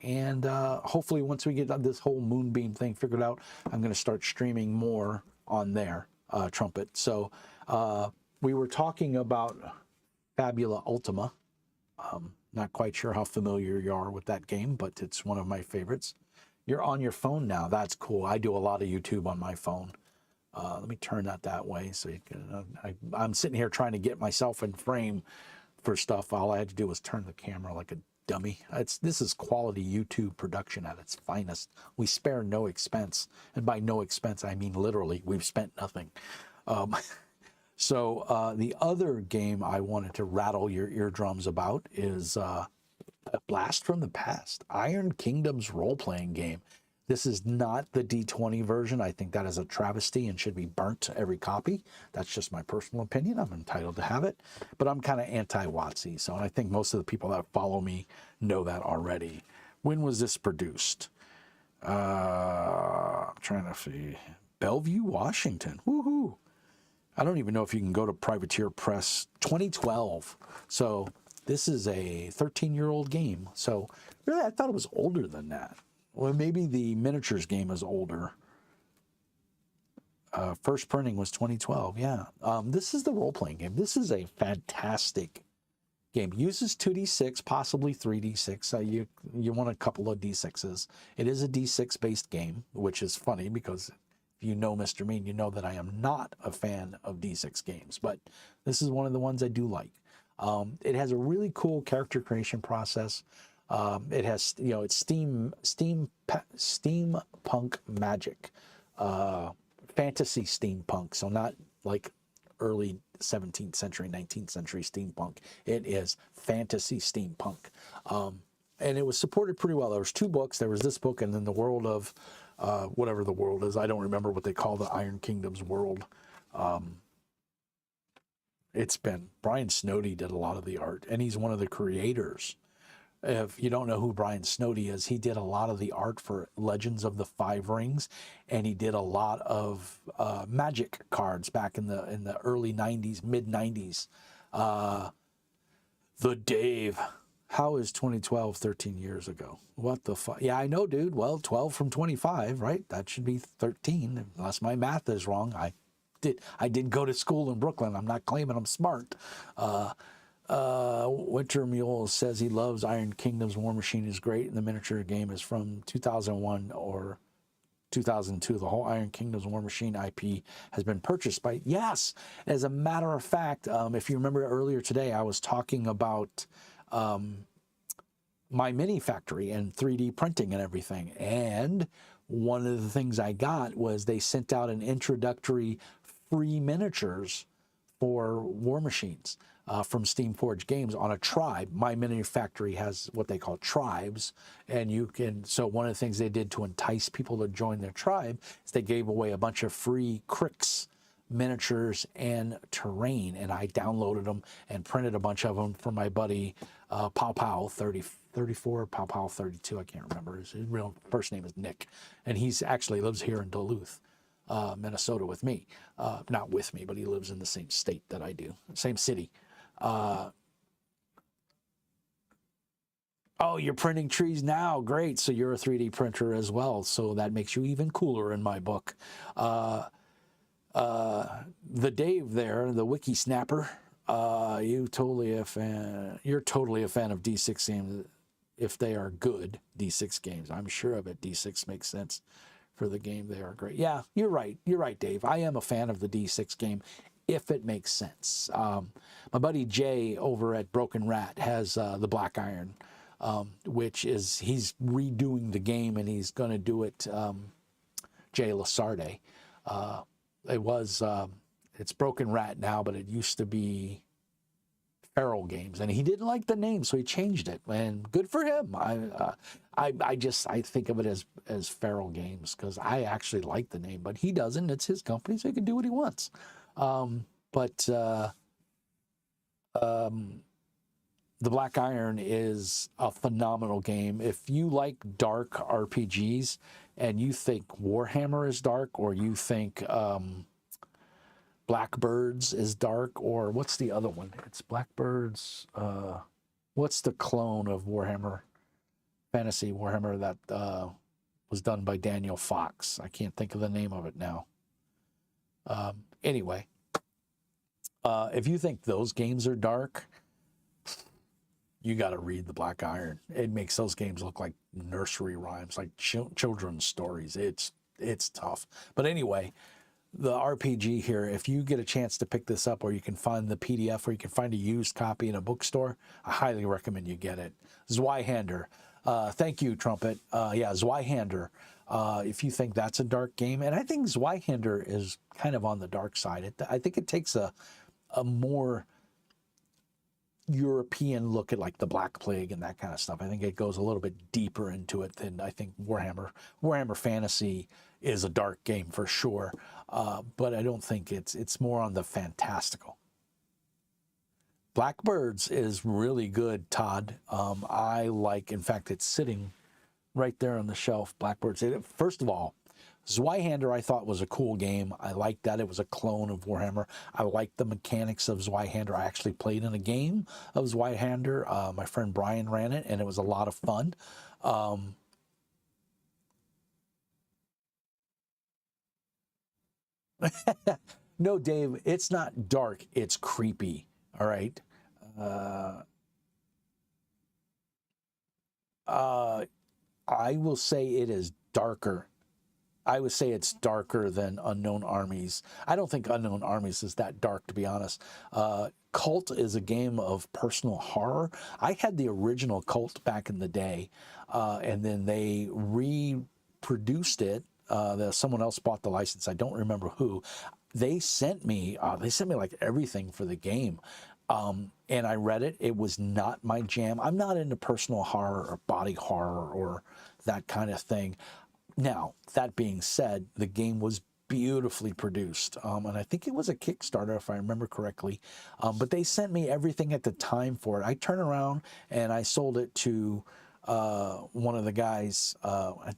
Hopefully once we get this whole Moonbeam thing figured out, I'm going to start streaming more on there, Trumpet. So we were talking about Fabula Ultima. Not quite sure how familiar you are with that game, but it's one of my favorites. You're on your phone now. That's cool. I do a lot of YouTube on my phone. Let me turn that way so you can. I'm sitting here trying to get myself in frame for stuff. All I had to do was turn the camera like a dummy. This is quality YouTube production at its finest. We spare no expense, and by no expense I mean literally. We've spent nothing. So the other game I wanted to rattle your eardrums about is a blast from the past, Iron Kingdom's role-playing game. This is not the D20 version. I think that is a travesty and should be burnt every copy. That's just my personal opinion. I'm entitled to have it. But I'm kind of anti-WotC, so I think most of the people that follow me know that already. When was this produced? I'm trying to see. Bellevue, Washington. Woohoo! I don't even know if you can go to Privateer Press. 2012. So this is a 13-year-old game. So really, I thought it was older than that. Well, maybe the miniatures game is older. First printing was 2012, yeah. This is the role-playing game. This is a fantastic game. Uses 2d6, possibly 3d6. You want a couple of d6s. It is a d6-based game, which is funny because if you know Mr. Mean, you know that I am not a fan of d6 games, but this is one of the ones I do like. It has a really cool character creation process. It has, it's steampunk magic, fantasy steampunk. So not like early 17th century, 19th century steampunk. It is fantasy steampunk. And it was supported pretty well. There was 2 books. There was this book and then the world of, whatever the world is. I don't remember what they call the Iron Kingdom's world. Brian Snowdy did a lot of the art, and he's one of the creators. If you don't know who Brian Snowdy is, he did a lot of the art for Legends of the Five Rings, and he did a lot of magic cards back in the early 90s, mid 90s. The Dave. How is 2012 13 years ago? What the fuck? Yeah, I know, dude. Well, 12 from 25, right? That should be 13, unless my math is wrong. I did go to school in Brooklyn. I'm not claiming I'm smart. Winter Mule says he loves Iron Kingdom's War Machine is great, and the miniature game is from 2001 or 2002. The whole Iron Kingdom's War Machine IP has been purchased by... Yes! As a matter of fact, if you remember earlier today, I was talking about my mini factory and 3D printing and everything. And one of the things I got was they sent out an introductory free miniatures for War Machines. From Steamforged Games on a tribe. My mini factory has what they call tribes, and so one of the things they did to entice people to join their tribe is they gave away a bunch of free Crix miniatures and terrain, and I downloaded them and printed a bunch of them for my buddy Pow Pow 34, Pow Pow 32, I can't remember. His real first name is Nick, and he's actually lives here in Duluth, Minnesota with me. Not with me, but he lives in the same state that I do, same city. Oh, you're printing trees now. Great. So you're a 3D printer as well. So that makes you even cooler in my book. Uh, the Dave there, the Wiki Snapper, you're totally a fan of D6 games if they are good D6 games. I'm sure of it. D6 makes sense for the game. They are great. Yeah, you're right. You're right, Dave. I am a fan of the D6 game if it makes sense. My buddy Jay over at Broken Rat has the Black Iron, which is, he's redoing the game and he's going to do it, Jay Lasarde. It was, it's Broken Rat now, but it used to be Feral Games, and he didn't like the name, so he changed it. And good for him. I think of it as Feral Games because I actually like the name, but he doesn't. It's his company, so he can do what he wants. But the Black Iron is a phenomenal game. If you like dark RPGs and you think Warhammer is dark, or you think Blackbirds is dark, or what's the other one? It's Blackbirds. What's the clone of Warhammer? Fantasy Warhammer that was done by Daniel Fox. I can't think of the name of it now. Anyway, if you think those games are dark, you got to read the Black Iron. It makes those games look like nursery rhymes, like children's stories. It's tough. But anyway, the RPG here, if you get a chance to pick this up, or you can find the PDF, or you can find a used copy in a bookstore, I highly recommend you get it. Zweihander. Thank you, Trumpet. Yeah, Zweihander. If you think that's a dark game, and I think Zweihander is kind of on the dark side. I think it takes a more European look at like the Black Plague and that kind of stuff. I think it goes a little bit deeper into it than I think Warhammer. Warhammer Fantasy is a dark game for sure, but I don't think it's more on the fantastical. Blackbirds is really good, Todd. I like, in fact, it's sitting right there on the shelf. Blackbirds. First of all, Zweihander I thought was a cool game. I liked that. It was a clone of Warhammer. I liked the mechanics of Zweihander. I actually played in a game of Zweihander. My friend Brian ran it, and it was a lot of fun. No, Dave, it's not dark. It's creepy. All right. Uh, I will say it is darker. I would say it's darker than Unknown Armies. I don't think Unknown Armies is that dark, to be honest. Cult is a game of personal horror. I had the original Cult back in the day, and then they reproduced it. Someone else bought the license. I don't remember who. They sent me like everything for the game. And I read it. It was not my jam. I'm not into personal horror or body horror or that kind of thing. Now, that being said, the game was beautifully produced, and I think it was a Kickstarter, if I remember correctly, but they sent me everything at the time for it. I turned around and I sold it to one of the guys.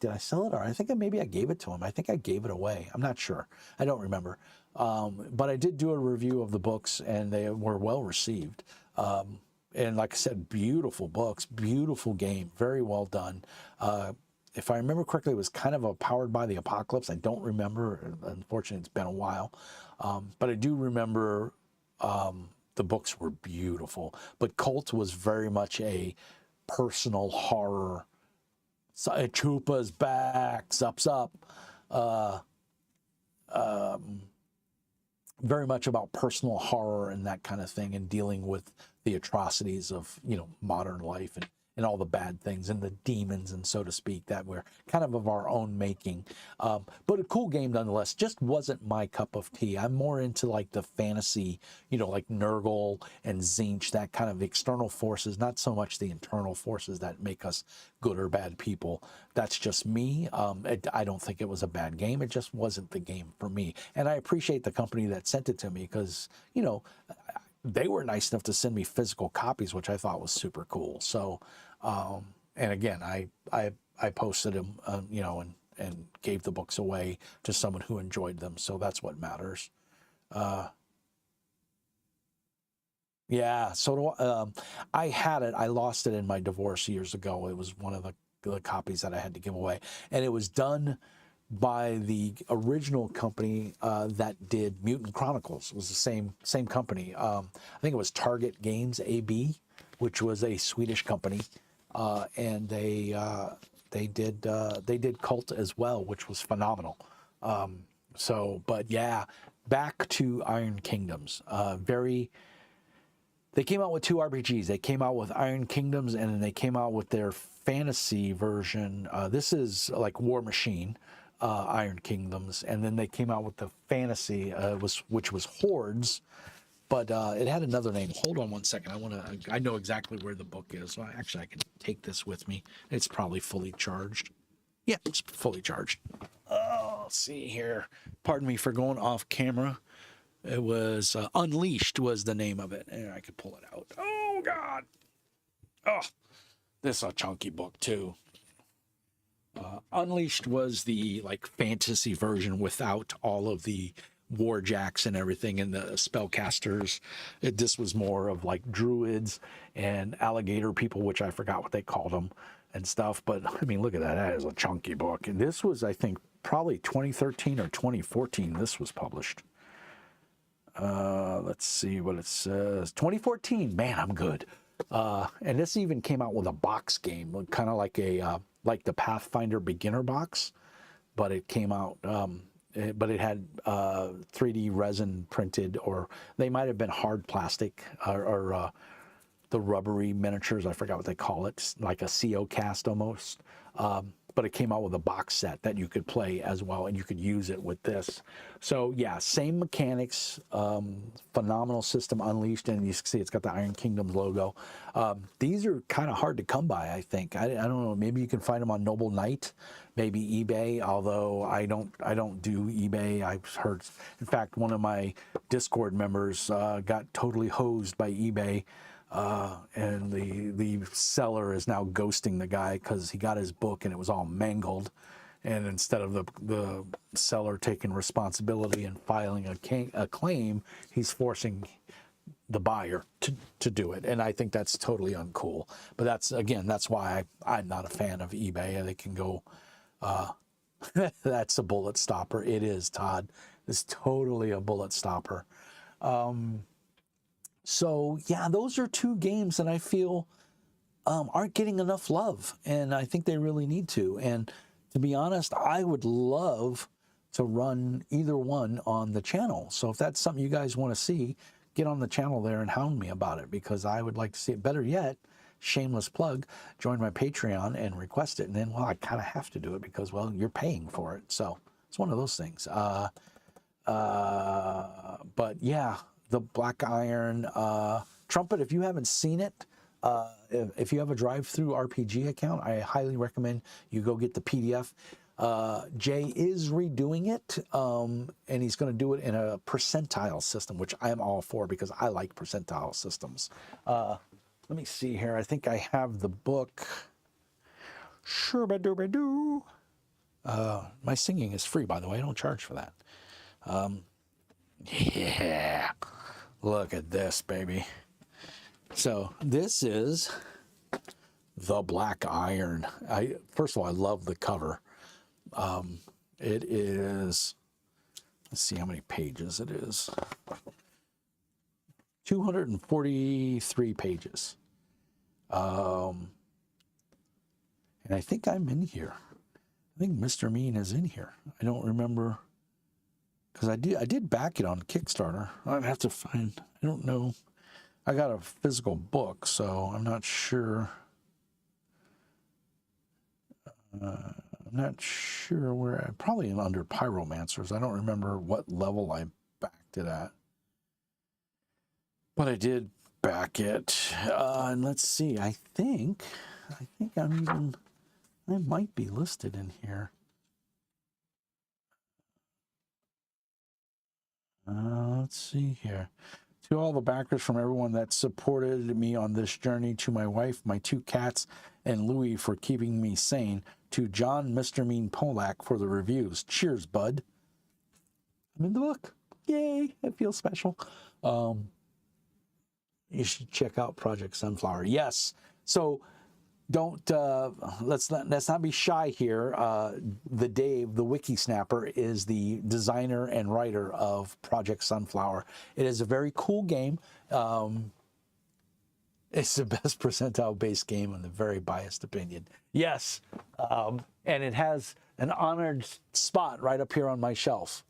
Did I sell it, or I think maybe I gave it to him? I think I gave it away. I'm not sure. I don't remember. But I did do a review of the books, and they were well received. And like I said, beautiful books, beautiful game, very well done. If I remember correctly, it was kind of a Powered by the Apocalypse. I don't remember. Unfortunately, it's been a while. But I do remember the books were beautiful. But Cult was very much a personal horror. Chupa's back, Zup's up. Very much about personal horror and that kind of thing, and dealing with the atrocities of, modern life and all the bad things and the demons, and so to speak, that were kind of our own making. But a cool game nonetheless. Just wasn't my cup of tea. I'm more into like the fantasy, like Nurgle and Tzeentch, that kind of external forces, not so much the internal forces that make us good or bad people. That's just me. I don't think it was a bad game. It just wasn't the game for me. And I appreciate the company that sent it to me because, they were nice enough to send me physical copies, which I thought was super cool. So, and again, I posted them, and gave the books away to someone who enjoyed them. So that's what matters. Yeah, so I had it. I lost it in my divorce years ago. It was one of the copies that I had to give away, and it was done by the original company that did Mutant Chronicles. It was the same company. I think it was Target Games AB, which was a Swedish company, and they did Cult as well, which was phenomenal. But yeah, back to Iron Kingdoms. They came out with two RPGs. They came out with Iron Kingdoms, and then they came out with their fantasy version. This is like War Machine, Iron Kingdoms, and then they came out with the fantasy, which was Hordes, but it had another name. Hold on one second. I know exactly where the book is. So actually, I can take this with me. It's probably fully charged. Yeah, it's fully charged. Let's see here. Pardon me for going off camera. It was Unleashed was the name of it. And I could pull it out. Oh, God. Oh, this is a chunky book, too. Unleashed was the like fantasy version without all of the warjacks and everything and the spellcasters. This was more of like druids and alligator people, which I forgot what they called them and stuff. But I mean, look at that. That is a chunky book. And this was, I think, probably 2013 or 2014 this was published. Let's see what it says. 2014. Man, I'm good. And this even came out with a box game, kind of like a like the Pathfinder beginner box, but it came out. But it had 3D resin printed, or they might have been hard plastic or the rubbery miniatures. I forgot what they call it, like a CO cast almost. But it came out with a box set that you could play as well, and you could use it with this. So yeah, same mechanics, phenomenal system, Unleashed, and you see it's got the Iron Kingdoms logo. These are kind of hard to come by, I think. I don't know, maybe you can find them on Noble Knight, maybe eBay, although I don't do eBay. I've heard, in fact, one of my Discord members got totally hosed by eBay. And the seller is now ghosting the guy because he got his book and it was all mangled, and instead of the seller taking responsibility and filing a claim, he's forcing the buyer to do it, and I think that's totally uncool. But that's why I'm not a fan of eBay. They can go that's a bullet stopper. It is, Todd. It's totally a bullet stopper. So yeah, those are two games that I feel aren't getting enough love, and I think they really need to. And to be honest, I would love to run either one on the channel. So if that's something you guys want to see, get on the channel there and hound me about it, because I would like to see it. Better yet, shameless plug, join my Patreon and request it. And then, well, I kind of have to do it because, well, you're paying for it. So it's one of those things. But yeah, the Black Iron Trumpet, if you haven't seen it, if you have a drive-through RPG account, I highly recommend you go get the PDF. Jay is redoing it, and he's going to do it in a percentile system, which I am all for because I like percentile systems. Let me see here. I think I have the book. Sure-ba-doo-ba-doo. My singing is free, by the way. I don't charge for that. Yeah, look at this, baby. So this is the Black Iron. First of all, I love the cover. It is, let's see how many pages it is. 243 pages. And I think I'm in here. I think Mr. Mean is in here. I don't remember, because I did back it on Kickstarter. I'd have to find, I don't know. I got a physical book, so I'm not sure. I'm not sure where, probably under Pyromancers. I don't remember what level I backed it at. But I did back it. And let's see, I think I might be listed in here. Let's see here. To all the backers, from everyone that supported me on this journey, to my wife, my two cats, and Louie for keeping me sane, to John, Mr. Mean Polak for the reviews. Cheers, bud. I'm in the book. Yay, it feels special. You should check out Project Sunflower. Yes. So don't let's not be shy here. The Dave, the Wiki Snapper, is the designer and writer of Project Sunflower. It is a very cool game. It's the best percentile-based game in the very biased opinion. Yes, and it has an honored spot right up here on my shelf.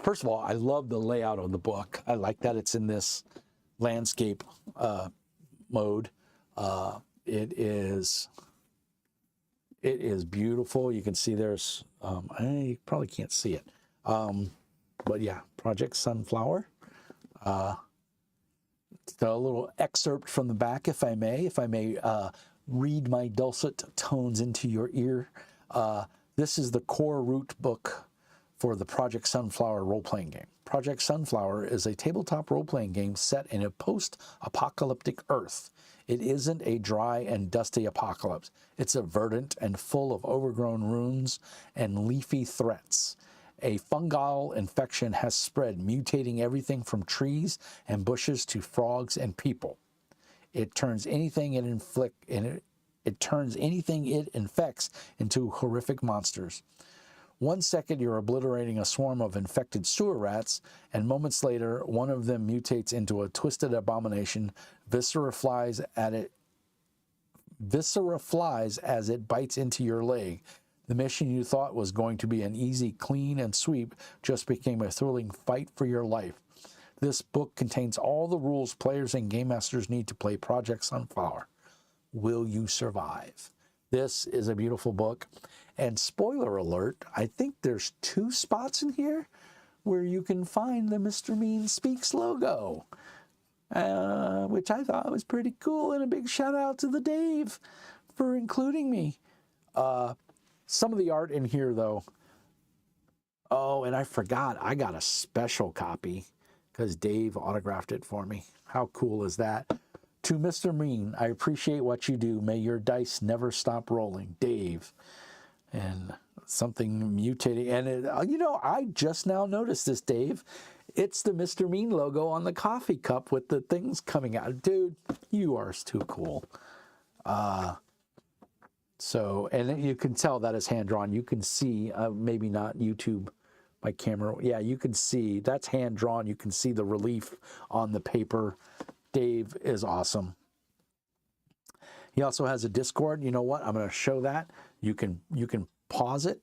First of all, I love the layout of the book. I like that it's in this landscape mode. It is beautiful. You can see there's, I probably can't see it. But yeah, Project Sunflower. So a little excerpt from the back, if I may read my dulcet tones into your ear. This is the core root book for the Project Sunflower role-playing game. Project Sunflower is a tabletop role-playing game set in a post-apocalyptic Earth. It isn't a dry and dusty apocalypse. It's a verdant and full of overgrown ruins and leafy threats. A fungal infection has spread, mutating everything from trees and bushes to frogs and people. It turns anything it infects into horrific monsters. 1 second you're obliterating a swarm of infected sewer rats, and moments later one of them mutates into a twisted abomination. Viscera flies as it bites into your leg. The mission you thought was going to be an easy clean and sweep just became a thrilling fight for your life. This book contains all the rules players and game masters need to play Project Sunflower. Will you survive? This is a beautiful book. And spoiler alert, I think there's 2 spots in here where you can find the Mr. Mean Speaks logo, which I thought was pretty cool. And a big shout out to the Dave for including me. Some of the art in here, though. Oh, and I forgot, I got a special copy because Dave autographed it for me. How cool is that? To Mr. Mean, I appreciate what you do. May your dice never stop rolling. Dave. And something mutating. And, you know, I just now noticed this, Dave. It's the Mr. Mean logo on the coffee cup with the things coming out. Dude, you are too cool. So, and you can tell that is hand-drawn. You can see, maybe not YouTube, my camera. Yeah, you can see, that's hand-drawn. You can see the relief on the paper. Dave is awesome. He also has a Discord. You know what? I'm going to show that. You can pause it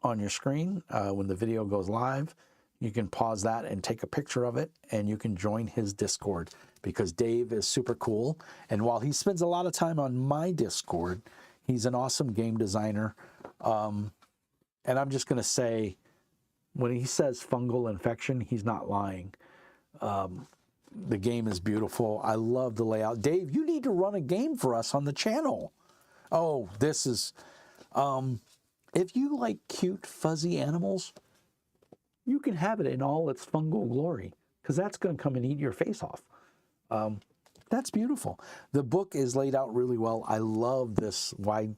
on your screen when the video goes live. You can pause that and take a picture of it, and you can join his Discord because Dave is super cool. And while he spends a lot of time on my Discord, he's an awesome game designer. And I'm just going to say, when he says fungal infection, he's not lying. The game is beautiful. I love the layout. Dave, you need to run a game for us on the channel. Oh, this is... if you like cute, fuzzy animals, you can have it in all its fungal glory, because that's going to come and eat your face off. That's beautiful. The book is laid out really well. I love this wide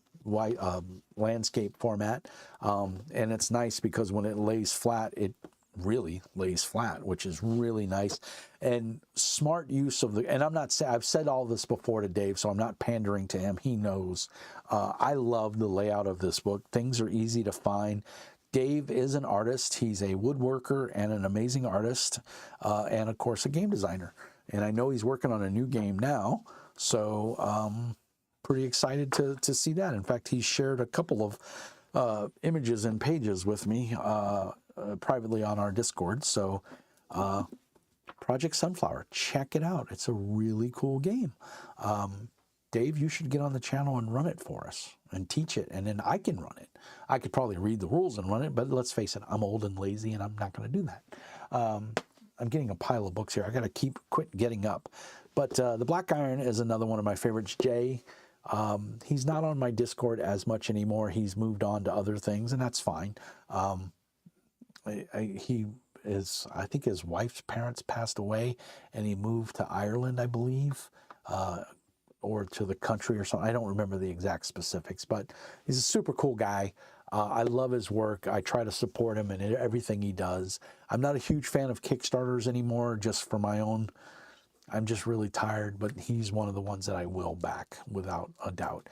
landscape format, and it's nice because when it lays flat, it really lays flat, which is really nice. And smart use of the, and I'm not saying, I've said all this before to Dave, so I'm not pandering to him. He knows. I love the layout of this book. Things are easy to find. Dave is an artist. He's a woodworker and an amazing artist, and of course a game designer. And I know he's working on a new game now, so pretty excited to see that. In fact, he shared a couple of images and pages with me privately on our Discord. So Project Sunflower, check it out. It's a really cool game. Dave, you should get on the channel and run it for us and teach it, and then I can run it. I could probably read the rules and run it, but let's face it, I'm old and lazy, and I'm not going to do that. I'm getting a pile of books here. I got to quit getting up. But the Black Iron is another one of my favorites. Jay, he's not on my Discord as much anymore. He's moved on to other things, and that's fine. I think his wife's parents passed away, and he moved to Ireland, I believe, or to the country or something. I don't remember the exact specifics, but he's a super cool guy. I love his work. I try to support him in everything he does. I'm not a huge fan of Kickstarters anymore, just for my own. I'm just really tired, but he's one of the ones that I will back without a doubt.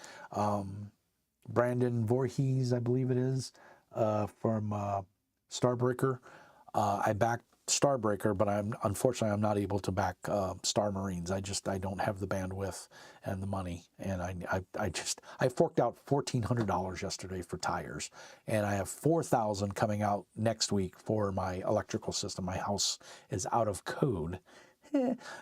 Brandon Voorhees, I believe it is, from Starbreaker. I backed Starbreaker, but unfortunately I'm not able to back Star Marines. I don't have the bandwidth and the money, and I forked out $1,400 yesterday for tires, and I have $4,000 coming out next week for my electrical system. My house is out of code.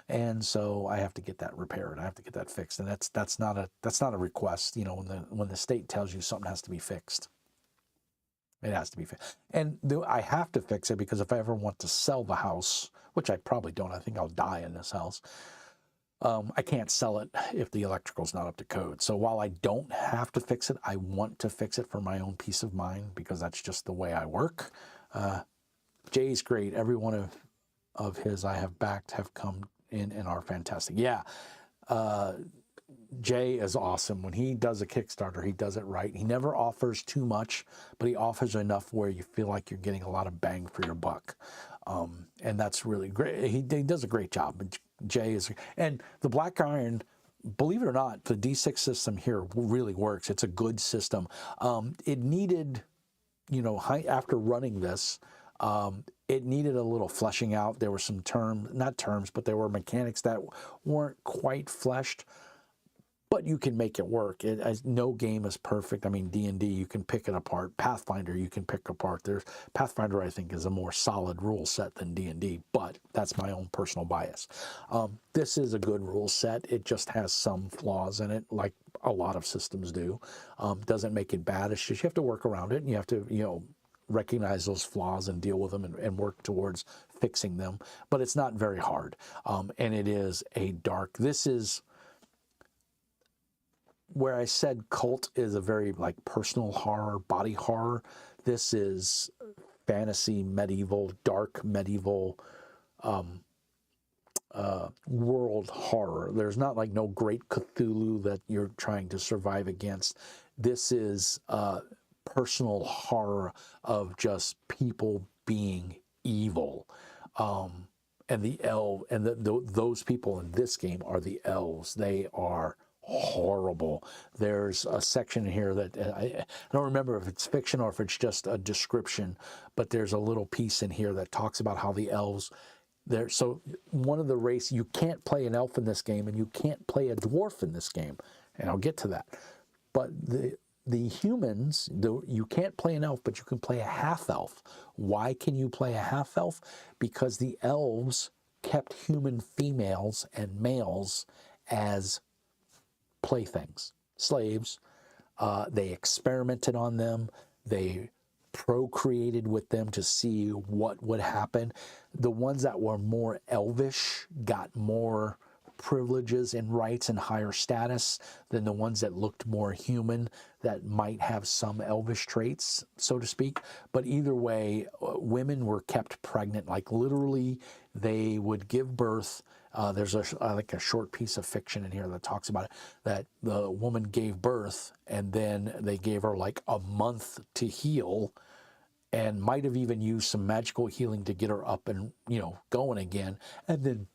And so I have to get that repaired. I have to get that fixed, and that's not a request. You know, when the state tells you something has to be fixed, it has to be fixed. And I have to fix it because if I ever want to sell the house, which I probably don't, I think I'll die in this house. I can't sell it if the electrical's not up to code. So while I don't have to fix it, I want to fix it for my own peace of mind because that's just the way I work. Jay's great. Every one of his I have backed have come in and are fantastic. Yeah, Jay is awesome. When he does a Kickstarter, he does it right. He never offers too much, but he offers enough where you feel like you're getting a lot of bang for your buck. And that's really great. He does a great job. Jay is, and the Black Iron, believe it or not, the D6 system here really works. It's a good system. It needed, you know, after running this, it needed a little fleshing out. There were some not terms, but there were mechanics that weren't quite fleshed, but you can make it work. No game is perfect. I mean, D&D, you can pick it apart. Pathfinder, you can pick apart. Pathfinder, I think, is a more solid rule set than D&D, but that's my own personal bias. This is a good rule set. It just has some flaws in it, like a lot of systems do. Doesn't make it bad. It's just you have to work around it, and you have to, you know, recognize those flaws and deal with them and work towards fixing them. But it's not very hard. And it is a dark, this is where I said cult is a very like personal horror, body horror. This is fantasy, medieval, dark medieval world horror. There's not like no great Cthulhu that you're trying to survive against. This is personal horror of just people being evil. And the those people in this game are the elves. They are horrible. There's a section here that I don't remember if it's fiction or if it's just a description, but there's a little piece in here that talks about how the elves, so one of the race, you can't play an elf in this game and you can't play a dwarf in this game, and I'll get to that. But the humans, you can't play an elf, but you can play a half-elf. Why can you play a half-elf? Because the elves kept human females and males as playthings, slaves. They experimented on them. They procreated with them to see what would happen. The ones that were more elvish got more privileges and rights and higher status than the ones that looked more human, that might have some elvish traits, so to speak. But either way, women were kept pregnant. Like literally, they would give birth. There's like a short piece of fiction in here that talks about it, that the woman gave birth and then they gave her like a month to heal, and might have even used some magical healing to get her up and, you know, going again. And then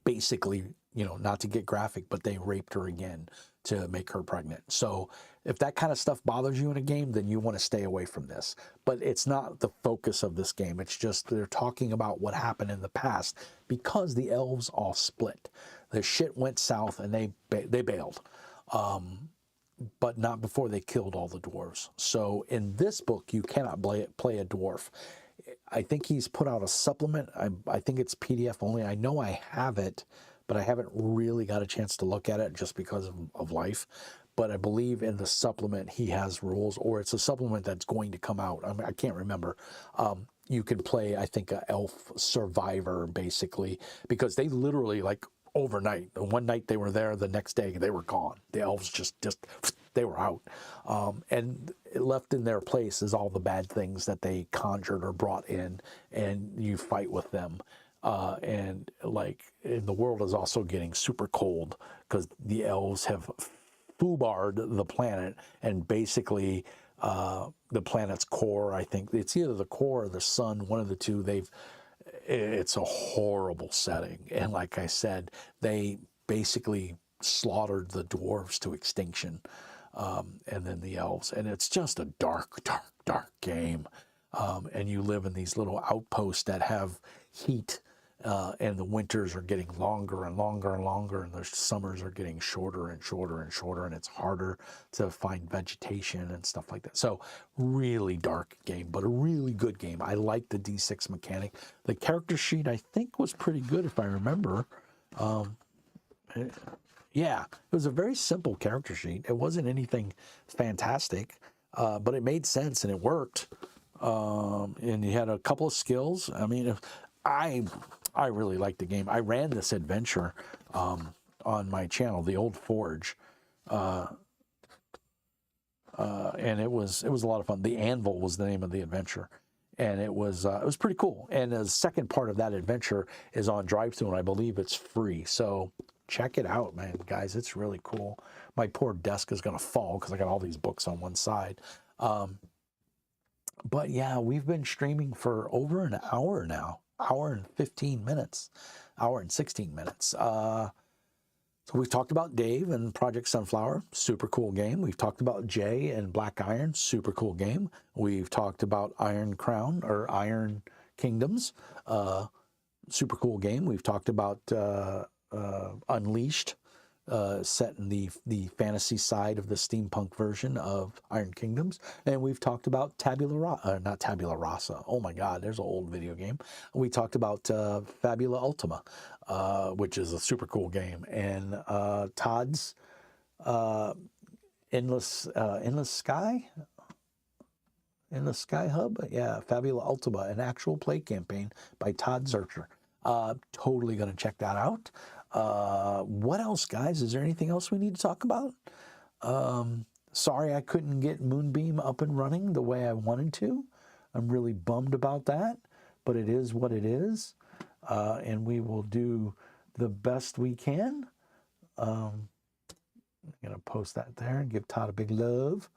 basically, you know, not to get graphic, but they raped her again to make her pregnant. So if that kind of stuff bothers you in a game, then you want to stay away from this. But it's not the focus of this game. It's just they're talking about what happened in the past because the elves all split. The shit went south and they bailed. But not before they killed all the dwarves. So in this book, you cannot play a dwarf. I think he's put out a supplement. I think it's PDF only. I know I have it, but I haven't really got a chance to look at it just because of life. But I believe in the supplement he has rules, or it's a supplement that's going to come out. I mean, I can't remember. You can play, I think, an elf survivor, basically, because they literally, like, overnight. One night they were there, the next day they were gone. The elves just they were out. And left in their place is all the bad things that they conjured or brought in, and you fight with them. And like, the world is also getting super cold because the elves have foobarred the planet and basically the planet's core. I think it's either the core or the sun, one of the two. It's a horrible setting, and like I said, they basically slaughtered the dwarves to extinction, and then the elves, and it's just a dark, dark, dark game. And you live in these little outposts that have heat, and the winters are getting longer and longer and longer, and the summers are getting shorter and shorter and shorter, and it's harder to find vegetation and stuff like that. So really dark game, but a really good game. I like the D6 mechanic. The character sheet, I think, was pretty good if I remember. Yeah, it was a very simple character sheet. It wasn't anything fantastic, but it made sense and it worked. And you had a couple of skills. I mean, I really liked the game. I ran this adventure on my channel, The Old Forge, and it was a lot of fun. The Anvil was the name of the adventure, and it was pretty cool. And the second part of that adventure is on drive-thru, and I believe it's free. So check it out, man, guys. It's really cool. My poor desk is gonna fall because I got all these books on one side. But yeah, we've been streaming for over an hour now, hour and 15 minutes, hour and 16 minutes. So we've talked about Dave and Project Sunflower, super cool game. We've talked about Jay and Black Iron, super cool game. We've talked about Iron Crown or Iron Kingdoms, super cool game. We've talked about Unleashed, set in the fantasy side of the steampunk version of Iron Kingdoms, and we've talked about not Tabula Rasa. Oh my God, there's an old video game. We talked about Fabula Ultima, which is a super cool game, and Todd's Endless Sky. Endless Sky Hub, yeah, Fabula Ultima, an actual play campaign by Todd Zurcher. Totally gonna check that out. What else, guys? Is there anything else we need to talk about? Sorry I couldn't get Moonbeam up and running the way I wanted to. I'm really bummed about that, but it is what it is, and we will do the best we can. I'm gonna post that there and give Todd a big love.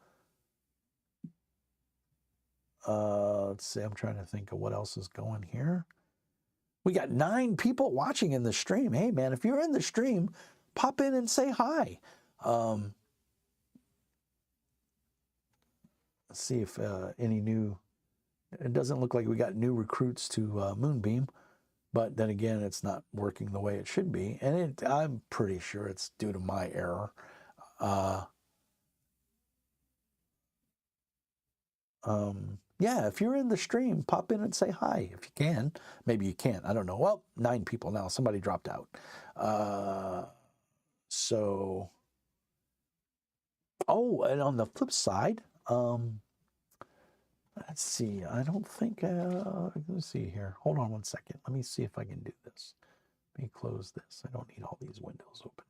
Let's see, I'm trying to think of what else is going here. We got 9 people watching in the stream. Hey, man, if you're in the stream, pop in and say hi. Let's see if any new... It doesn't look like we got new recruits to Moonbeam, but then again, it's not working the way it should be. And I'm pretty sure it's due to my error. Yeah, if you're in the stream, pop in and say hi if you can. Maybe you can't. I don't know. Well, 9 people now. Somebody dropped out. So, oh, and on the flip side, let's see. I don't think, let's see here. Hold on one second. Let me see if I can do this. Let me close this. I don't need all these windows open.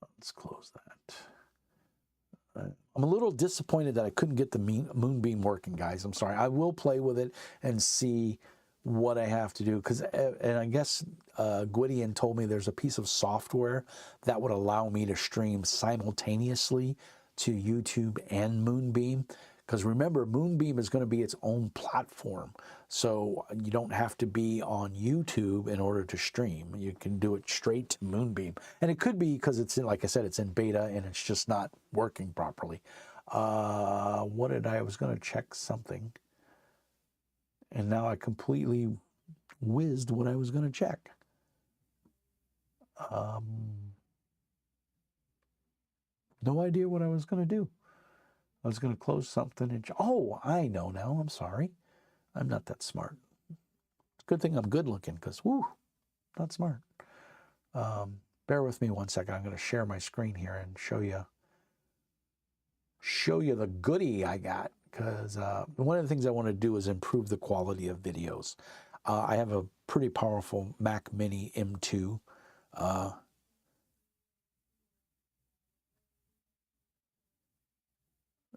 Let's close that. I'm a little disappointed that I couldn't get the Moonbeam working, guys. I'm sorry. I will play with it and see what I have to do. And I guess Gwydion told me there's a piece of software that would allow me to stream simultaneously to YouTube and Moonbeam. Because remember, Moonbeam is going to be its own platform. So you don't have to be on YouTube in order to stream. You can do it straight to Moonbeam. And it could be because it's in, like I said, it's in beta and it's just not working properly. I was going to check something. And now I completely whizzed what I was going to check. No idea what I was going to do. I was going to close something and... Oh, I know now. I'm sorry. I'm not that smart. It's a good thing I'm good looking because, whoo, not smart. Bear with me one second. I'm going to share my screen here and show you the goodie I got. Because one of the things I want to do is improve the quality of videos. I have a pretty powerful Mac Mini M2.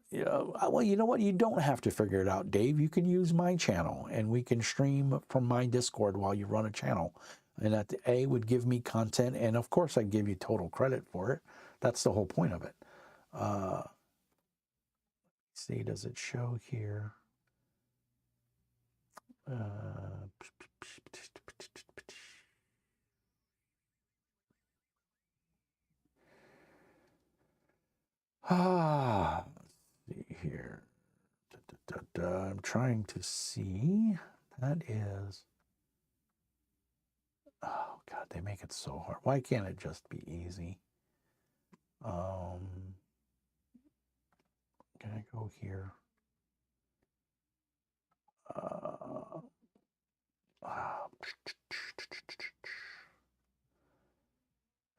Yeah, well, you know what? You don't have to figure it out, Dave. You can use my channel, and we can stream from my Discord while you run a channel. And that would give me content, and of course, I'd give you total credit for it. That's the whole point of it. See, does it show here? Let's see here. I'm trying to see. That is. Oh God, they make it so hard. Why can't it just be easy? Can I go here?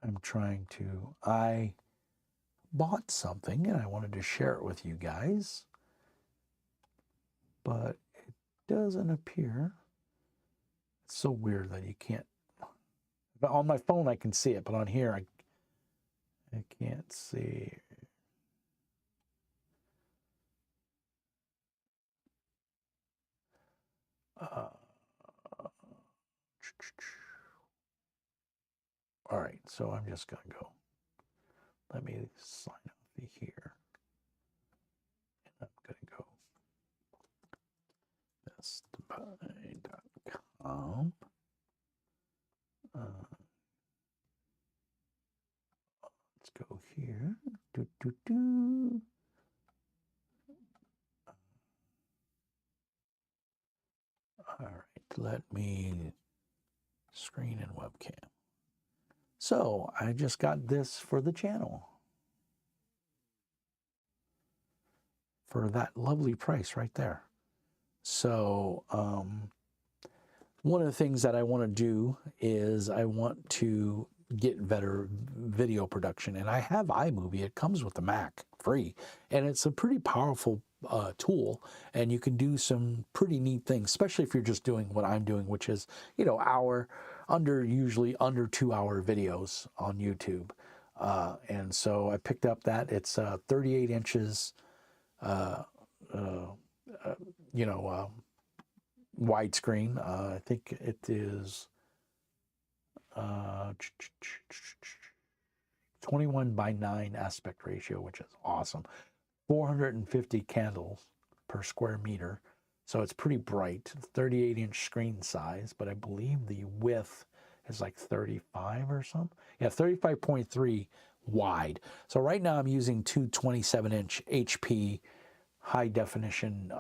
I'm trying to. I bought something and I wanted to share it with you guys, but it doesn't appear. It's so weird that you can't. On my phone I can see it, but on here I can't see. All right, so I'm just gonna go. Let me sign up here. And I'm gonna go bestbuy.com. Let's go here. All right, let me screen and webcam. So I just got this for the channel for that lovely price right there. So one of the things that I want to do is I want to get better video production, and I have iMovie. It comes with the Mac free, and it's a pretty powerful tool, and you can do some pretty neat things, especially if you're just doing what I'm doing, which is, you know, usually under 2-hour videos on YouTube. And so I picked up that. It's 38 inches, widescreen. I think it is 21:9 aspect ratio, which is awesome. 450 candles per square meter. So it's pretty bright, 38-inch screen size, but I believe the width is like 35 or something. Yeah, 35.3 wide. So right now I'm using two 27-inch HP high definition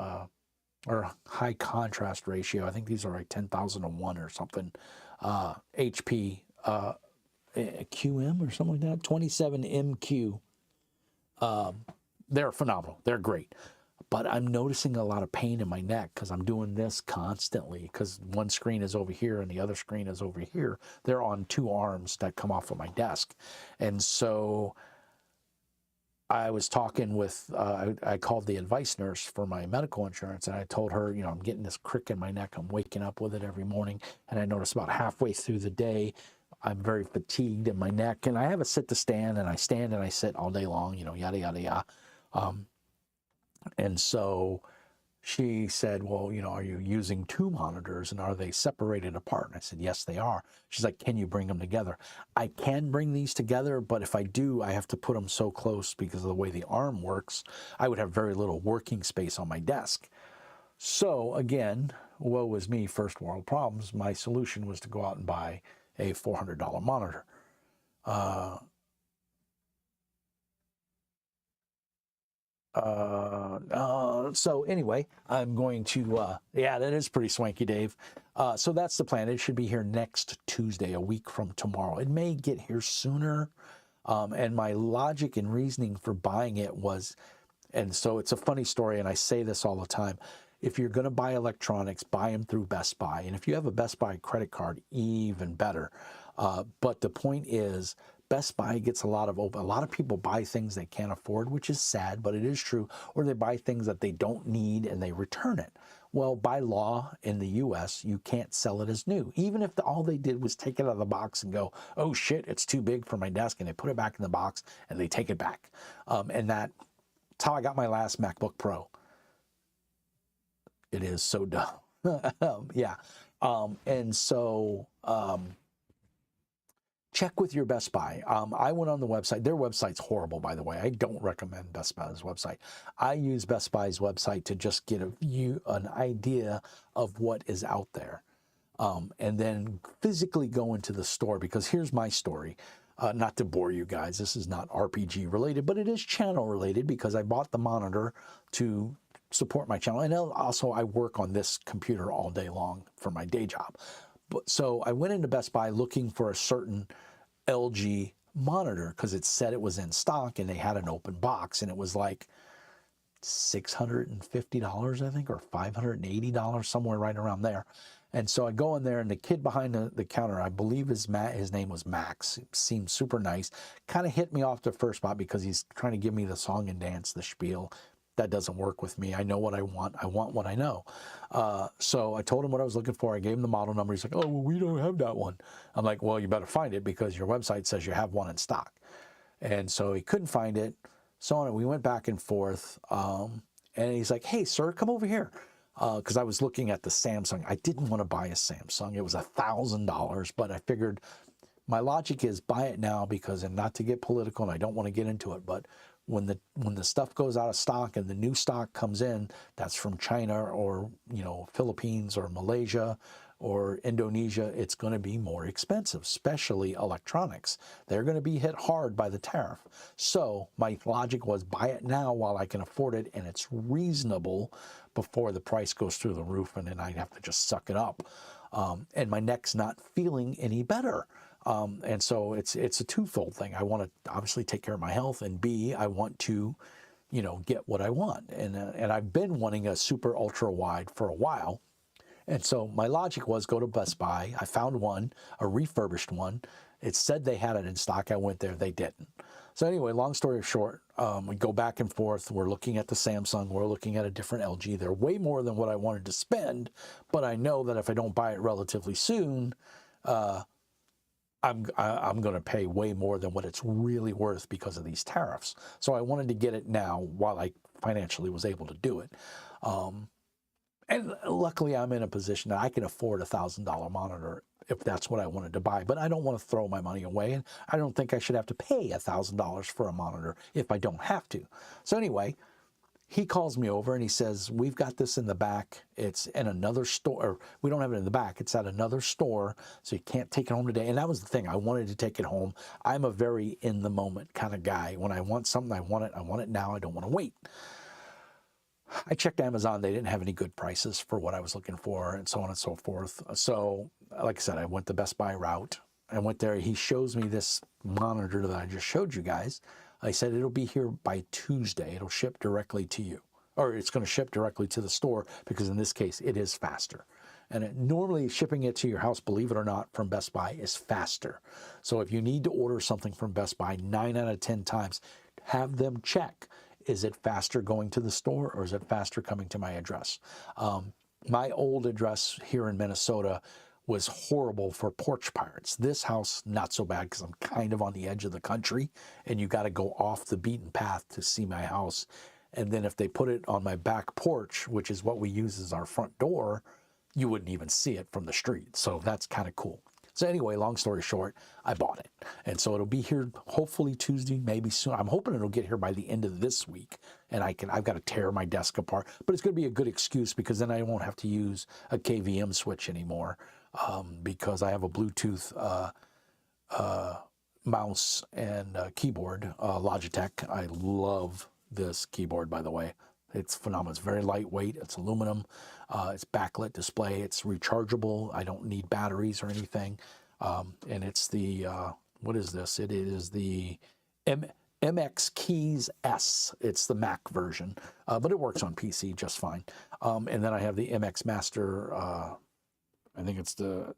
or high contrast ratio. I think these are like 10,001 or something. HP QM or something like that. 27 MQ. They're phenomenal. They're great. But I'm noticing a lot of pain in my neck because I'm doing this constantly, because one screen is over here and the other screen is over here. They're on two arms that come off of my desk. And so I was talking with, I called the advice nurse for my medical insurance, and I told her, you know, I'm getting this crick in my neck. I'm waking up with it every morning. And I noticed about halfway through the day, I'm very fatigued in my neck. And I have a sit to stand, and I stand and I sit all day long, you know, yada, yada, yada. And so she said, well, you know, are you using two monitors and are they separated apart? And I said, yes, they are. She's like, can you bring them together? I can bring these together, but if I do, I have to put them so close because of the way the arm works. I would have very little working space on my desk. So again, woe is me, first world problems. My solution was to go out and buy a $400 monitor. So anyway, I'm going to, yeah, that is pretty swanky, Dave. So that's the plan. It should be here next Tuesday, a week from tomorrow. It may get here sooner. And my logic and reasoning for buying it was, and so it's a funny story, and I say this all the time. If you're going to buy electronics, buy them through Best Buy. And if you have a Best Buy credit card, even better. But the point is, Best Buy gets a lot of people buy things they can't afford, which is sad, but it is true, or they buy things that they don't need and they return it. Well, by law in the US, you can't sell it as new. Even if all they did was take it out of the box and go, oh shit, it's too big for my desk, and they put it back in the box and they take it back. And that's how I got my last MacBook Pro. It is so dumb. Yeah. And so, check with your Best Buy. I went on the website. Their website's horrible, by the way. I don't recommend Best Buy's website. I use Best Buy's website to just get an idea of what is out there. And then physically go into the store, because here's my story. Not to bore you guys, this is not RPG related, but it is channel related, because I bought the monitor to support my channel. And also I work on this computer all day long for my day job. So I went into Best Buy looking for a certain LG monitor because it said it was in stock, and they had an open box, and it was like $650, I think, or $580, somewhere right around there. And so I go in there, and the kid behind the counter, I believe his name was Max, it seemed super nice, kind of hit me off the first spot because he's trying to give me the song and dance, the spiel. That doesn't work with me. I know what I want. I want what I know. So I told him what I was looking for. I gave him the model number. He's like, oh, well, we don't have that one. I'm like, well, you better find it because your website says you have one in stock. And so he couldn't find it. So we went back and forth. And he's like, hey, sir, come over here. Because I was looking at the Samsung. I didn't want to buy a Samsung. It was $1,000, but I figured my logic is buy it now because, and not to get political, and I don't want to get into it, but when the stuff goes out of stock and the new stock comes in, that's from China or, you know, Philippines or Malaysia or Indonesia, it's going to be more expensive, especially electronics. They're going to be hit hard by the tariff. So my logic was buy it now while I can afford it and it's reasonable before the price goes through the roof and then I'd have to just suck it up. And my neck's not feeling any better. And so it's a twofold thing. I want to obviously take care of my health, and B, I want to, you know, get what I want. And I've been wanting a super ultra wide for a while. And so my logic was go to Best Buy. I found one, a refurbished one. It said they had it in stock. I went there, they didn't. So anyway, long story short, we go back and forth. We're looking at the Samsung. We're looking at a different LG. They're way more than what I wanted to spend, but I know that if I don't buy it relatively soon, I'm going to pay way more than what it's really worth because of these tariffs. So I wanted to get it now while I financially was able to do it. And luckily I'm in a position that I can afford $1,000 monitor if that's what I wanted to buy, but I don't want to throw my money away. And I don't think I should have to pay $1,000 for a monitor if I don't have to. So anyway, he calls me over and he says, we've got this in the back. It's in another store. Or we don't have it in the back. It's at another store, so you can't take it home today. And that was the thing. I wanted to take it home. I'm a very in the moment kind of guy. When I want something, I want it. I want it now. I don't want to wait. I checked Amazon. They didn't have any good prices for what I was looking for and so on and so forth. So like I said, I went the Best Buy route. I went there. He shows me this monitor that I just showed you guys. I said, it'll be here by Tuesday. It'll ship directly to you, or it's going to ship directly to the store because in this case, it is faster. And normally shipping it to your house, believe it or not, from Best Buy is faster. So if you need to order something from Best Buy, 9 out of 10 times, have them check. Is it faster going to the store or is it faster coming to my address? My old address here in Minnesota was horrible for porch pirates. This house, not so bad because I'm kind of on the edge of the country and you got to go off the beaten path to see my house. And then if they put it on my back porch, which is what we use as our front door, you wouldn't even see it from the street. So that's kind of cool. So anyway, long story short, I bought it. And so it'll be here hopefully Tuesday, maybe soon. I'm hoping it'll get here by the end of this week. And I've got to tear my desk apart. But it's going to be a good excuse because then I won't have to use a KVM switch anymore because I have a Bluetooth mouse and keyboard, Logitech. I love this keyboard, by the way. It's phenomenal. It's very lightweight. It's aluminum. It's backlit display. It's rechargeable. I don't need batteries or anything. And it's the, what is this? It is the MX Keys S. It's the Mac version, but it works on PC just fine. And then I have the MX Master, I think it's the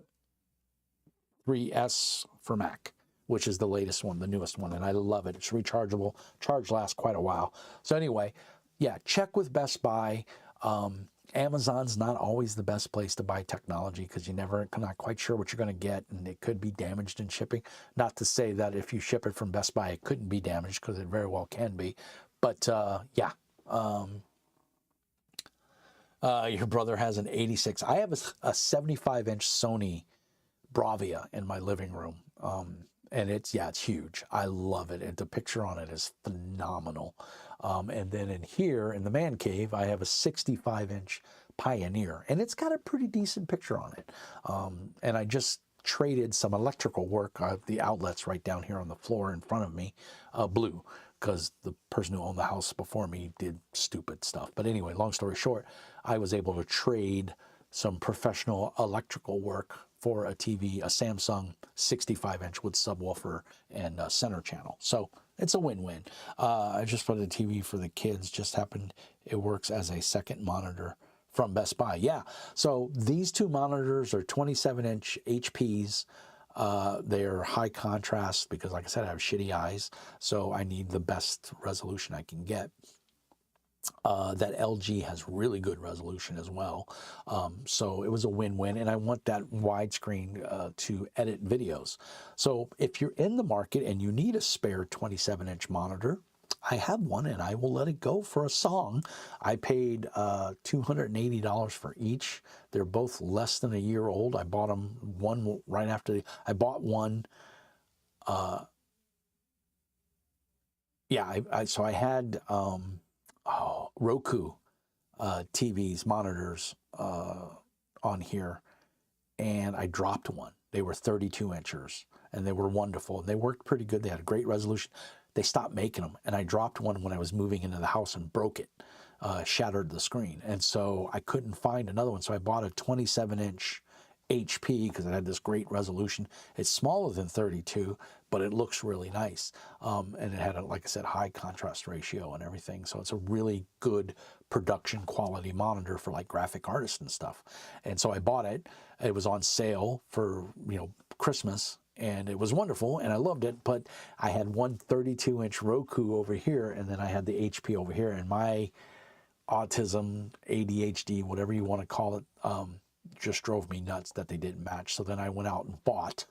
3S for Mac, which is the latest one, the newest one. And I love it. It's rechargeable. Charge lasts quite a while. So anyway, yeah, check with Best Buy. Amazon's not always the best place to buy technology because you're not quite sure what you're going to get, and it could be damaged in shipping. Not to say that if you ship it from Best Buy, it couldn't be damaged because it very well can be. But yeah, your brother has an 86. I have a 75-inch Sony Bravia in my living room. And it's, yeah, it's huge. I love it. And the picture on it is phenomenal. And then in here in the man cave, I have a 65-inch Pioneer, and it's got a pretty decent picture on it. And I just traded some electrical work, the outlets right down here on the floor in front of me, blue, because the person who owned the house before me did stupid stuff. But anyway, long story short, I was able to trade some professional electrical work for a TV, a Samsung 65-inch with subwoofer and center channel. So it's a win-win. I just put a TV for the kids, just happened it works as a second monitor from Best Buy. Yeah, so these two monitors are 27-inch HPs. They're high contrast because, like I said, I have shitty eyes, so I need the best resolution I can get. That LG has really good resolution as well. So it was a win-win, and I want that widescreen to edit videos. So if you're in the market and you need a spare 27-inch monitor, I have one and I will let it go for a song. I paid $280 for each. They're both less than a year old. I bought them one right after I bought one. Yeah, so I had Roku TVs, monitors on here, and I dropped one. They were 32 inchers and they were wonderful. They worked pretty good. They had a great resolution. They stopped making them, and I dropped one when I was moving into the house and broke it, shattered the screen. And so I couldn't find another one. So I bought a 27-inch HP because it had this great resolution. It's smaller than 32, but it looks really nice. And it had, like I said, high contrast ratio and everything. So it's a really good production quality monitor for like graphic artists and stuff. And so I bought it. It was on sale for, Christmas, and it was wonderful and I loved it. But I had one 32-inch Roku over here, and then I had the HP over here, and my autism, ADHD, whatever you want to call it, just drove me nuts that they didn't match. So then I went out and bought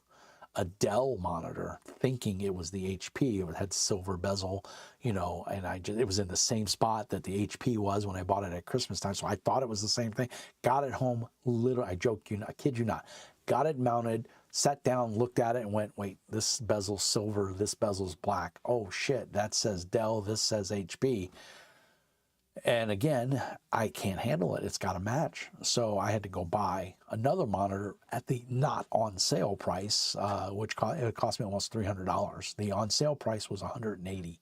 a Dell monitor thinking it was the HP. It had silver bezel, and it was in the same spot that the HP was when I bought it at Christmas time. So I thought it was the same thing. Got it home, literally, I kid you not, got it mounted, sat down, looked at it and went, wait, this bezel's silver, this bezel's black. Oh shit, that says Dell, this says HP. And again, I can't handle it. It's got to match. So I had to go buy another monitor at the not on sale price, which it cost me almost $300. The on sale price was $180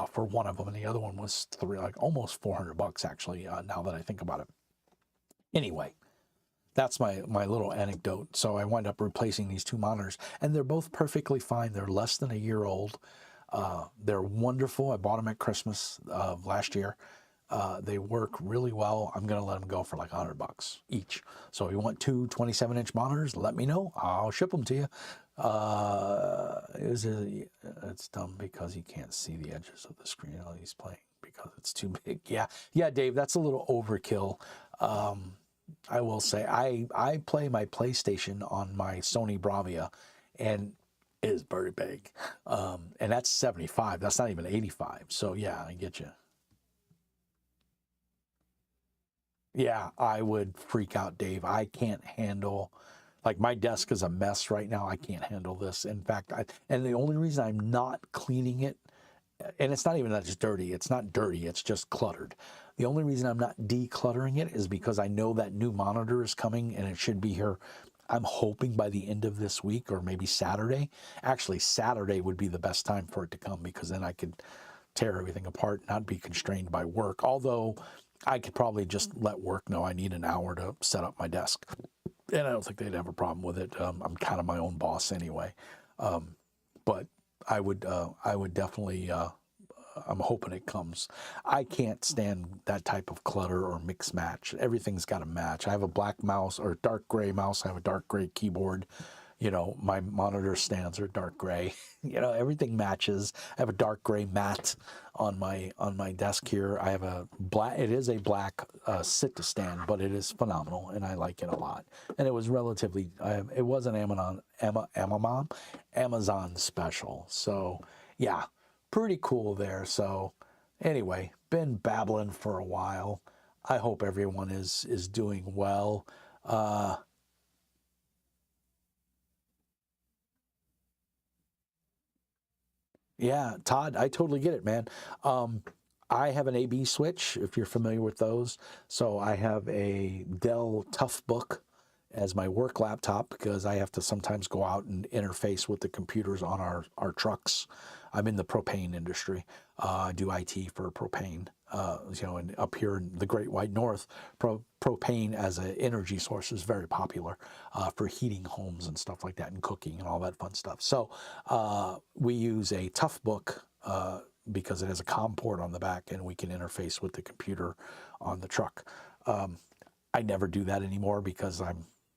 for one of them, and the other one was almost $400 actually. Now that I think about it. Anyway, that's my little anecdote. So I wound up replacing these two monitors, and they're both perfectly fine. They're less than a year old. They're wonderful. I bought them at Christmas last year. They work really well. I'm going to let them go for like $100 each. So if you want two 27-inch monitors, let me know. I'll ship them to you. It's dumb because you can't see the edges of the screen while he's playing because it's too big. Yeah, Dave, that's a little overkill. I will say I play my PlayStation on my Sony Bravia, and it is very big. And that's 75. That's not even 85. So yeah, I get you. Yeah, I would freak out, Dave. I can't handle, like, my desk is a mess right now. I can't handle this. In fact, and the only reason I'm not cleaning it, and it's not even that it's dirty. It's not dirty. It's just cluttered. The only reason I'm not decluttering it is because I know that new monitor is coming and it should be here. I'm hoping by the end of this week or maybe Saturday. Actually, Saturday would be the best time for it to come because then I could tear everything apart, not be constrained by work. Although I could probably just let work know I need an hour to set up my desk. And I don't think they'd have a problem with it. I'm kind of my own boss anyway. But I would definitely, I'm hoping it comes. I can't stand that type of clutter or mix match. Everything's got to match. I have a black mouse or dark gray mouse. I have a dark gray keyboard. My monitor stands are dark gray. Everything matches. I have a dark gray mat on my desk here. I have a black. It is a black sit to stand, but it is phenomenal, and I like it a lot. And it was relatively. It was an Amazon special. So yeah, pretty cool there. So anyway, been babbling for a while. I hope everyone is doing well. Yeah, Todd, I totally get it, man. I have an AB switch, if you're familiar with those. So I have a Dell Toughbook as my work laptop because I have to sometimes go out and interface with the computers on our trucks. I'm in the propane industry. I do IT for propane. And up here in the Great White North, propane as an energy source is very popular for heating homes and stuff like that, and cooking and all that fun stuff. So we use a Toughbook because it has a COM port on the back, and we can interface with the computer on the truck. I never do that anymore because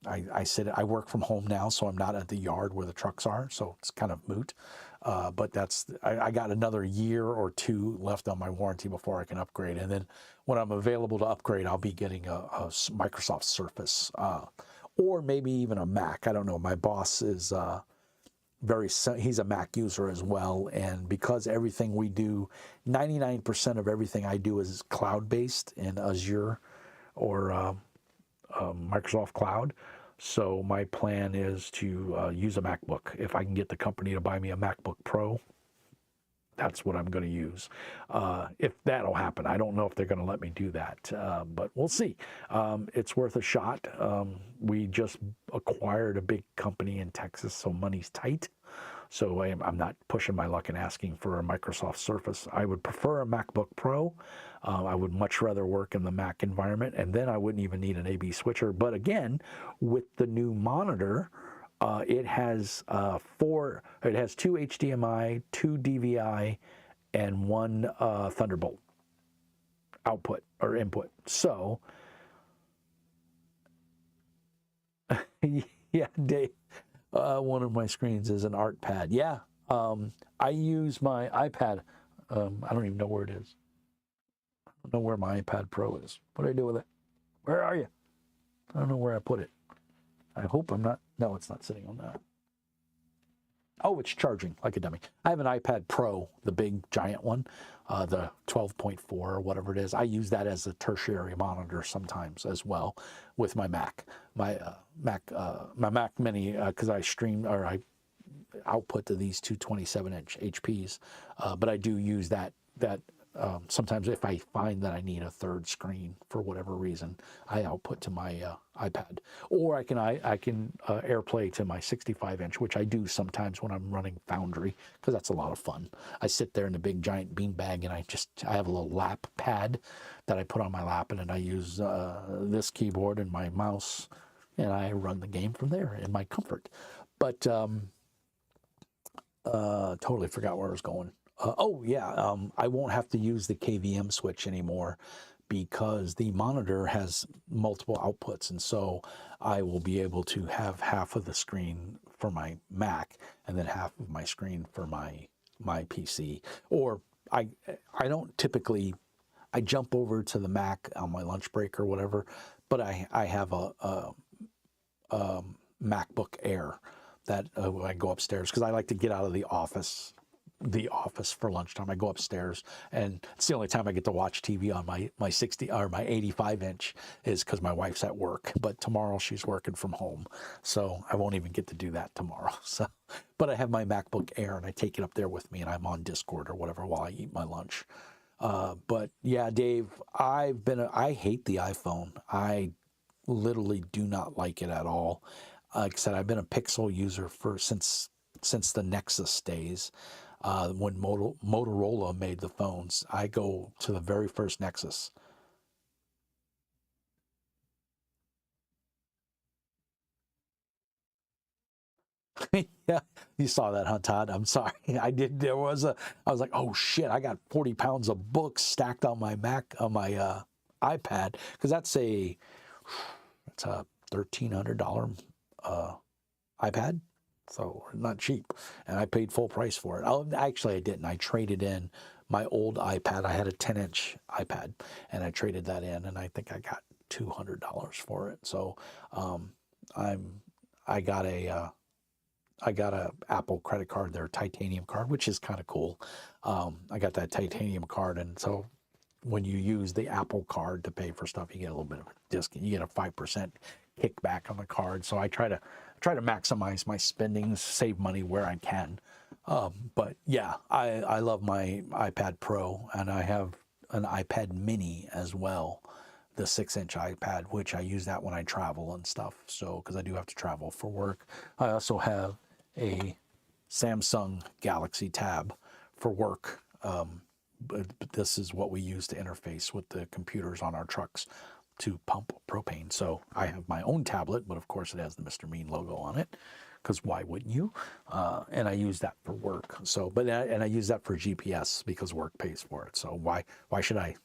I work from home now, so I'm not at the yard where the trucks are, so it's kind of moot. But I got another year or two left on my warranty before I can upgrade. And then when I'm available to upgrade, I'll be getting a Microsoft Surface or maybe even a Mac. I don't know. My boss is he's a Mac user as well. And because everything we do, 99% of everything I do is cloud-based in Azure or Microsoft Cloud. So my plan is to use a MacBook. If I can get the company to buy me a MacBook Pro, that's what I'm going to use. If that'll happen, I don't know if they're going to let me do that, but we'll see. It's worth a shot. We just acquired a big company in Texas, so money's tight. So I'm not pushing my luck and asking for a Microsoft Surface. I would prefer a MacBook Pro. I would much rather work in the Mac environment, and then I wouldn't even need an AB switcher. But again, with the new monitor, it has it has two HDMI, two DVI, and one Thunderbolt output or input. So, yeah, Dave. One of my screens is an art pad. Yeah, I use my iPad. I don't even know where it is. I don't know where my iPad Pro is. What do I do with it? Where are you? I don't know where I put it. I hope I'm not. No, it's not sitting on that. Oh, it's charging like a dummy. I have an iPad Pro, the big giant one, the 12.4 or whatever it is. I use that as a tertiary monitor sometimes as well with my Mac. My Mac Mini, because I stream or I output to these two 27-inch HPs, but I do use that sometimes if I find that I need a third screen for whatever reason, I output to my iPad, or I can AirPlay to my 65-inch, which I do sometimes when I'm running Foundry because that's a lot of fun. I sit there in a big giant beanbag and I have a little lap pad that I put on my lap, and then I use this keyboard and my mouse, and I run the game from there in my comfort. But totally forgot where I was going. I won't have to use the KVM switch anymore because the monitor has multiple outputs, and so I will be able to have half of the screen for my Mac and then half of my screen for my PC. Or I don't typically, I jump over to the Mac on my lunch break or whatever, but I have a MacBook Air that I go upstairs because I like to get out of the office for lunchtime. I go upstairs, and it's the only time I get to watch TV on my 60 or my 85-inch is because my wife's at work. But tomorrow she's working from home, so I won't even get to do that tomorrow. So, but I have my MacBook Air, and I take it up there with me, and I'm on Discord or whatever while I eat my lunch. But yeah, Dave, I hate the iPhone. I literally do not like it at all. Like I said, I've been a Pixel user since the Nexus days. When Motorola made the phones, I go to the very first Nexus. Yeah, you saw that, huh, Todd? I'm sorry. I did. I was like, oh shit, I got 40 pounds of books stacked on my iPad, because that's a $1,300 iPad. So not cheap, and I paid full price for it. Actually, I didn't. I traded in my old iPad. I had a 10-inch iPad, and I traded that in, and I think I got $200 for it. So I got a Apple credit card, their titanium card, which is kind of cool. I got that titanium card, and so when you use the Apple card to pay for stuff, you get a little bit of a discount. You get a 5% kickback on the card. So I try to maximize my spendings, save money where I can. But yeah, I love my iPad Pro, and I have an iPad Mini as well, the 6-inch iPad, which I use that when I travel and stuff. So, because I do have to travel for work. I also have a Samsung Galaxy Tab for work. But this is what we use to interface with the computers on our trucks to pump propane. So I have my own tablet, but of course it has the Mr. Mean logo on it, because why wouldn't you? And I use that for work. So, and I use that for GPS because work pays for it. So why should I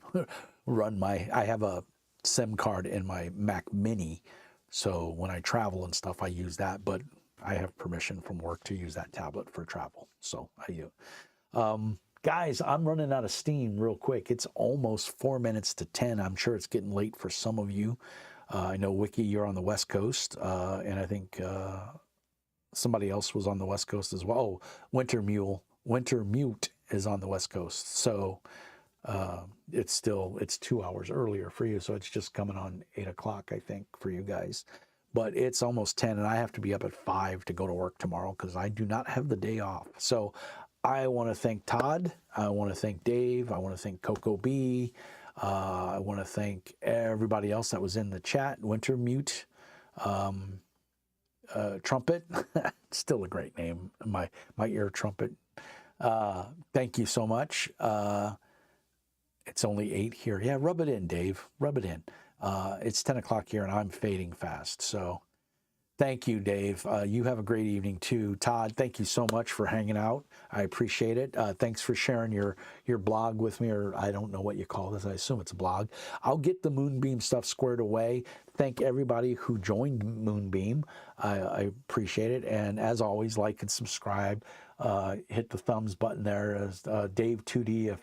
run my? I have a SIM card in my Mac Mini, so when I travel and stuff, I use that. But I have permission from work to use that tablet for travel. So I use. Guys, I'm running out of steam real quick. It's almost 4 minutes to 10. I'm sure it's getting late for some of you. I know, Wiki, you're on the West Coast, and I think somebody else was on the West Coast as well. Oh, Winter Mute is on the West Coast. So it's 2 hours earlier for you. So it's just coming on 8 o'clock, I think, for you guys. But it's almost 10, and I have to be up at 5 to go to work tomorrow because I do not have the day off. So I want to thank Todd. I want to thank Dave. I want to thank Coco B. I want to thank everybody else that was in the chat. Winter Mute, Trumpet, still a great name. My ear trumpet. Thank you so much. It's only 8 here. Yeah, rub it in, Dave. Rub it in. It's 10 o'clock here, and I'm fading fast. So thank you, Dave. You have a great evening, too. Todd, thank you so much for hanging out. I appreciate it. Thanks for sharing your blog with me, or I don't know what you call this. I assume it's a blog. I'll get the Moonbeam stuff squared away. Thank everybody who joined Moonbeam. I appreciate it. And as always, like and subscribe. Hit the thumbs button there. As Dave 2D,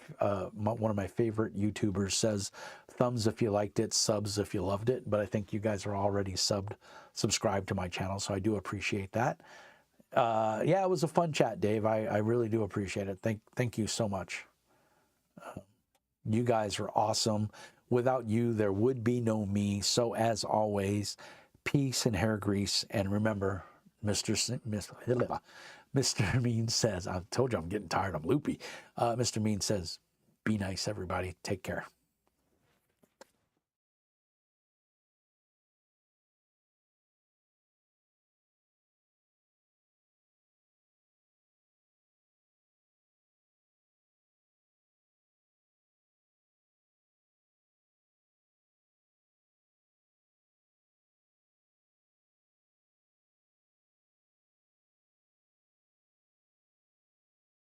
one of my favorite YouTubers, says, thumbs if you liked it, subs if you loved it. But I think you guys are already subscribed to my channel, so I do appreciate that. Yeah, it was a fun chat, Dave. I really do appreciate it. Thank you so much. You guys are awesome. Without you, there would be no me. So as always, peace and hair grease. And remember, Mr. Mean says, I told you I'm getting tired, I'm loopy. Mr. Mean says, be nice, everybody. Take care.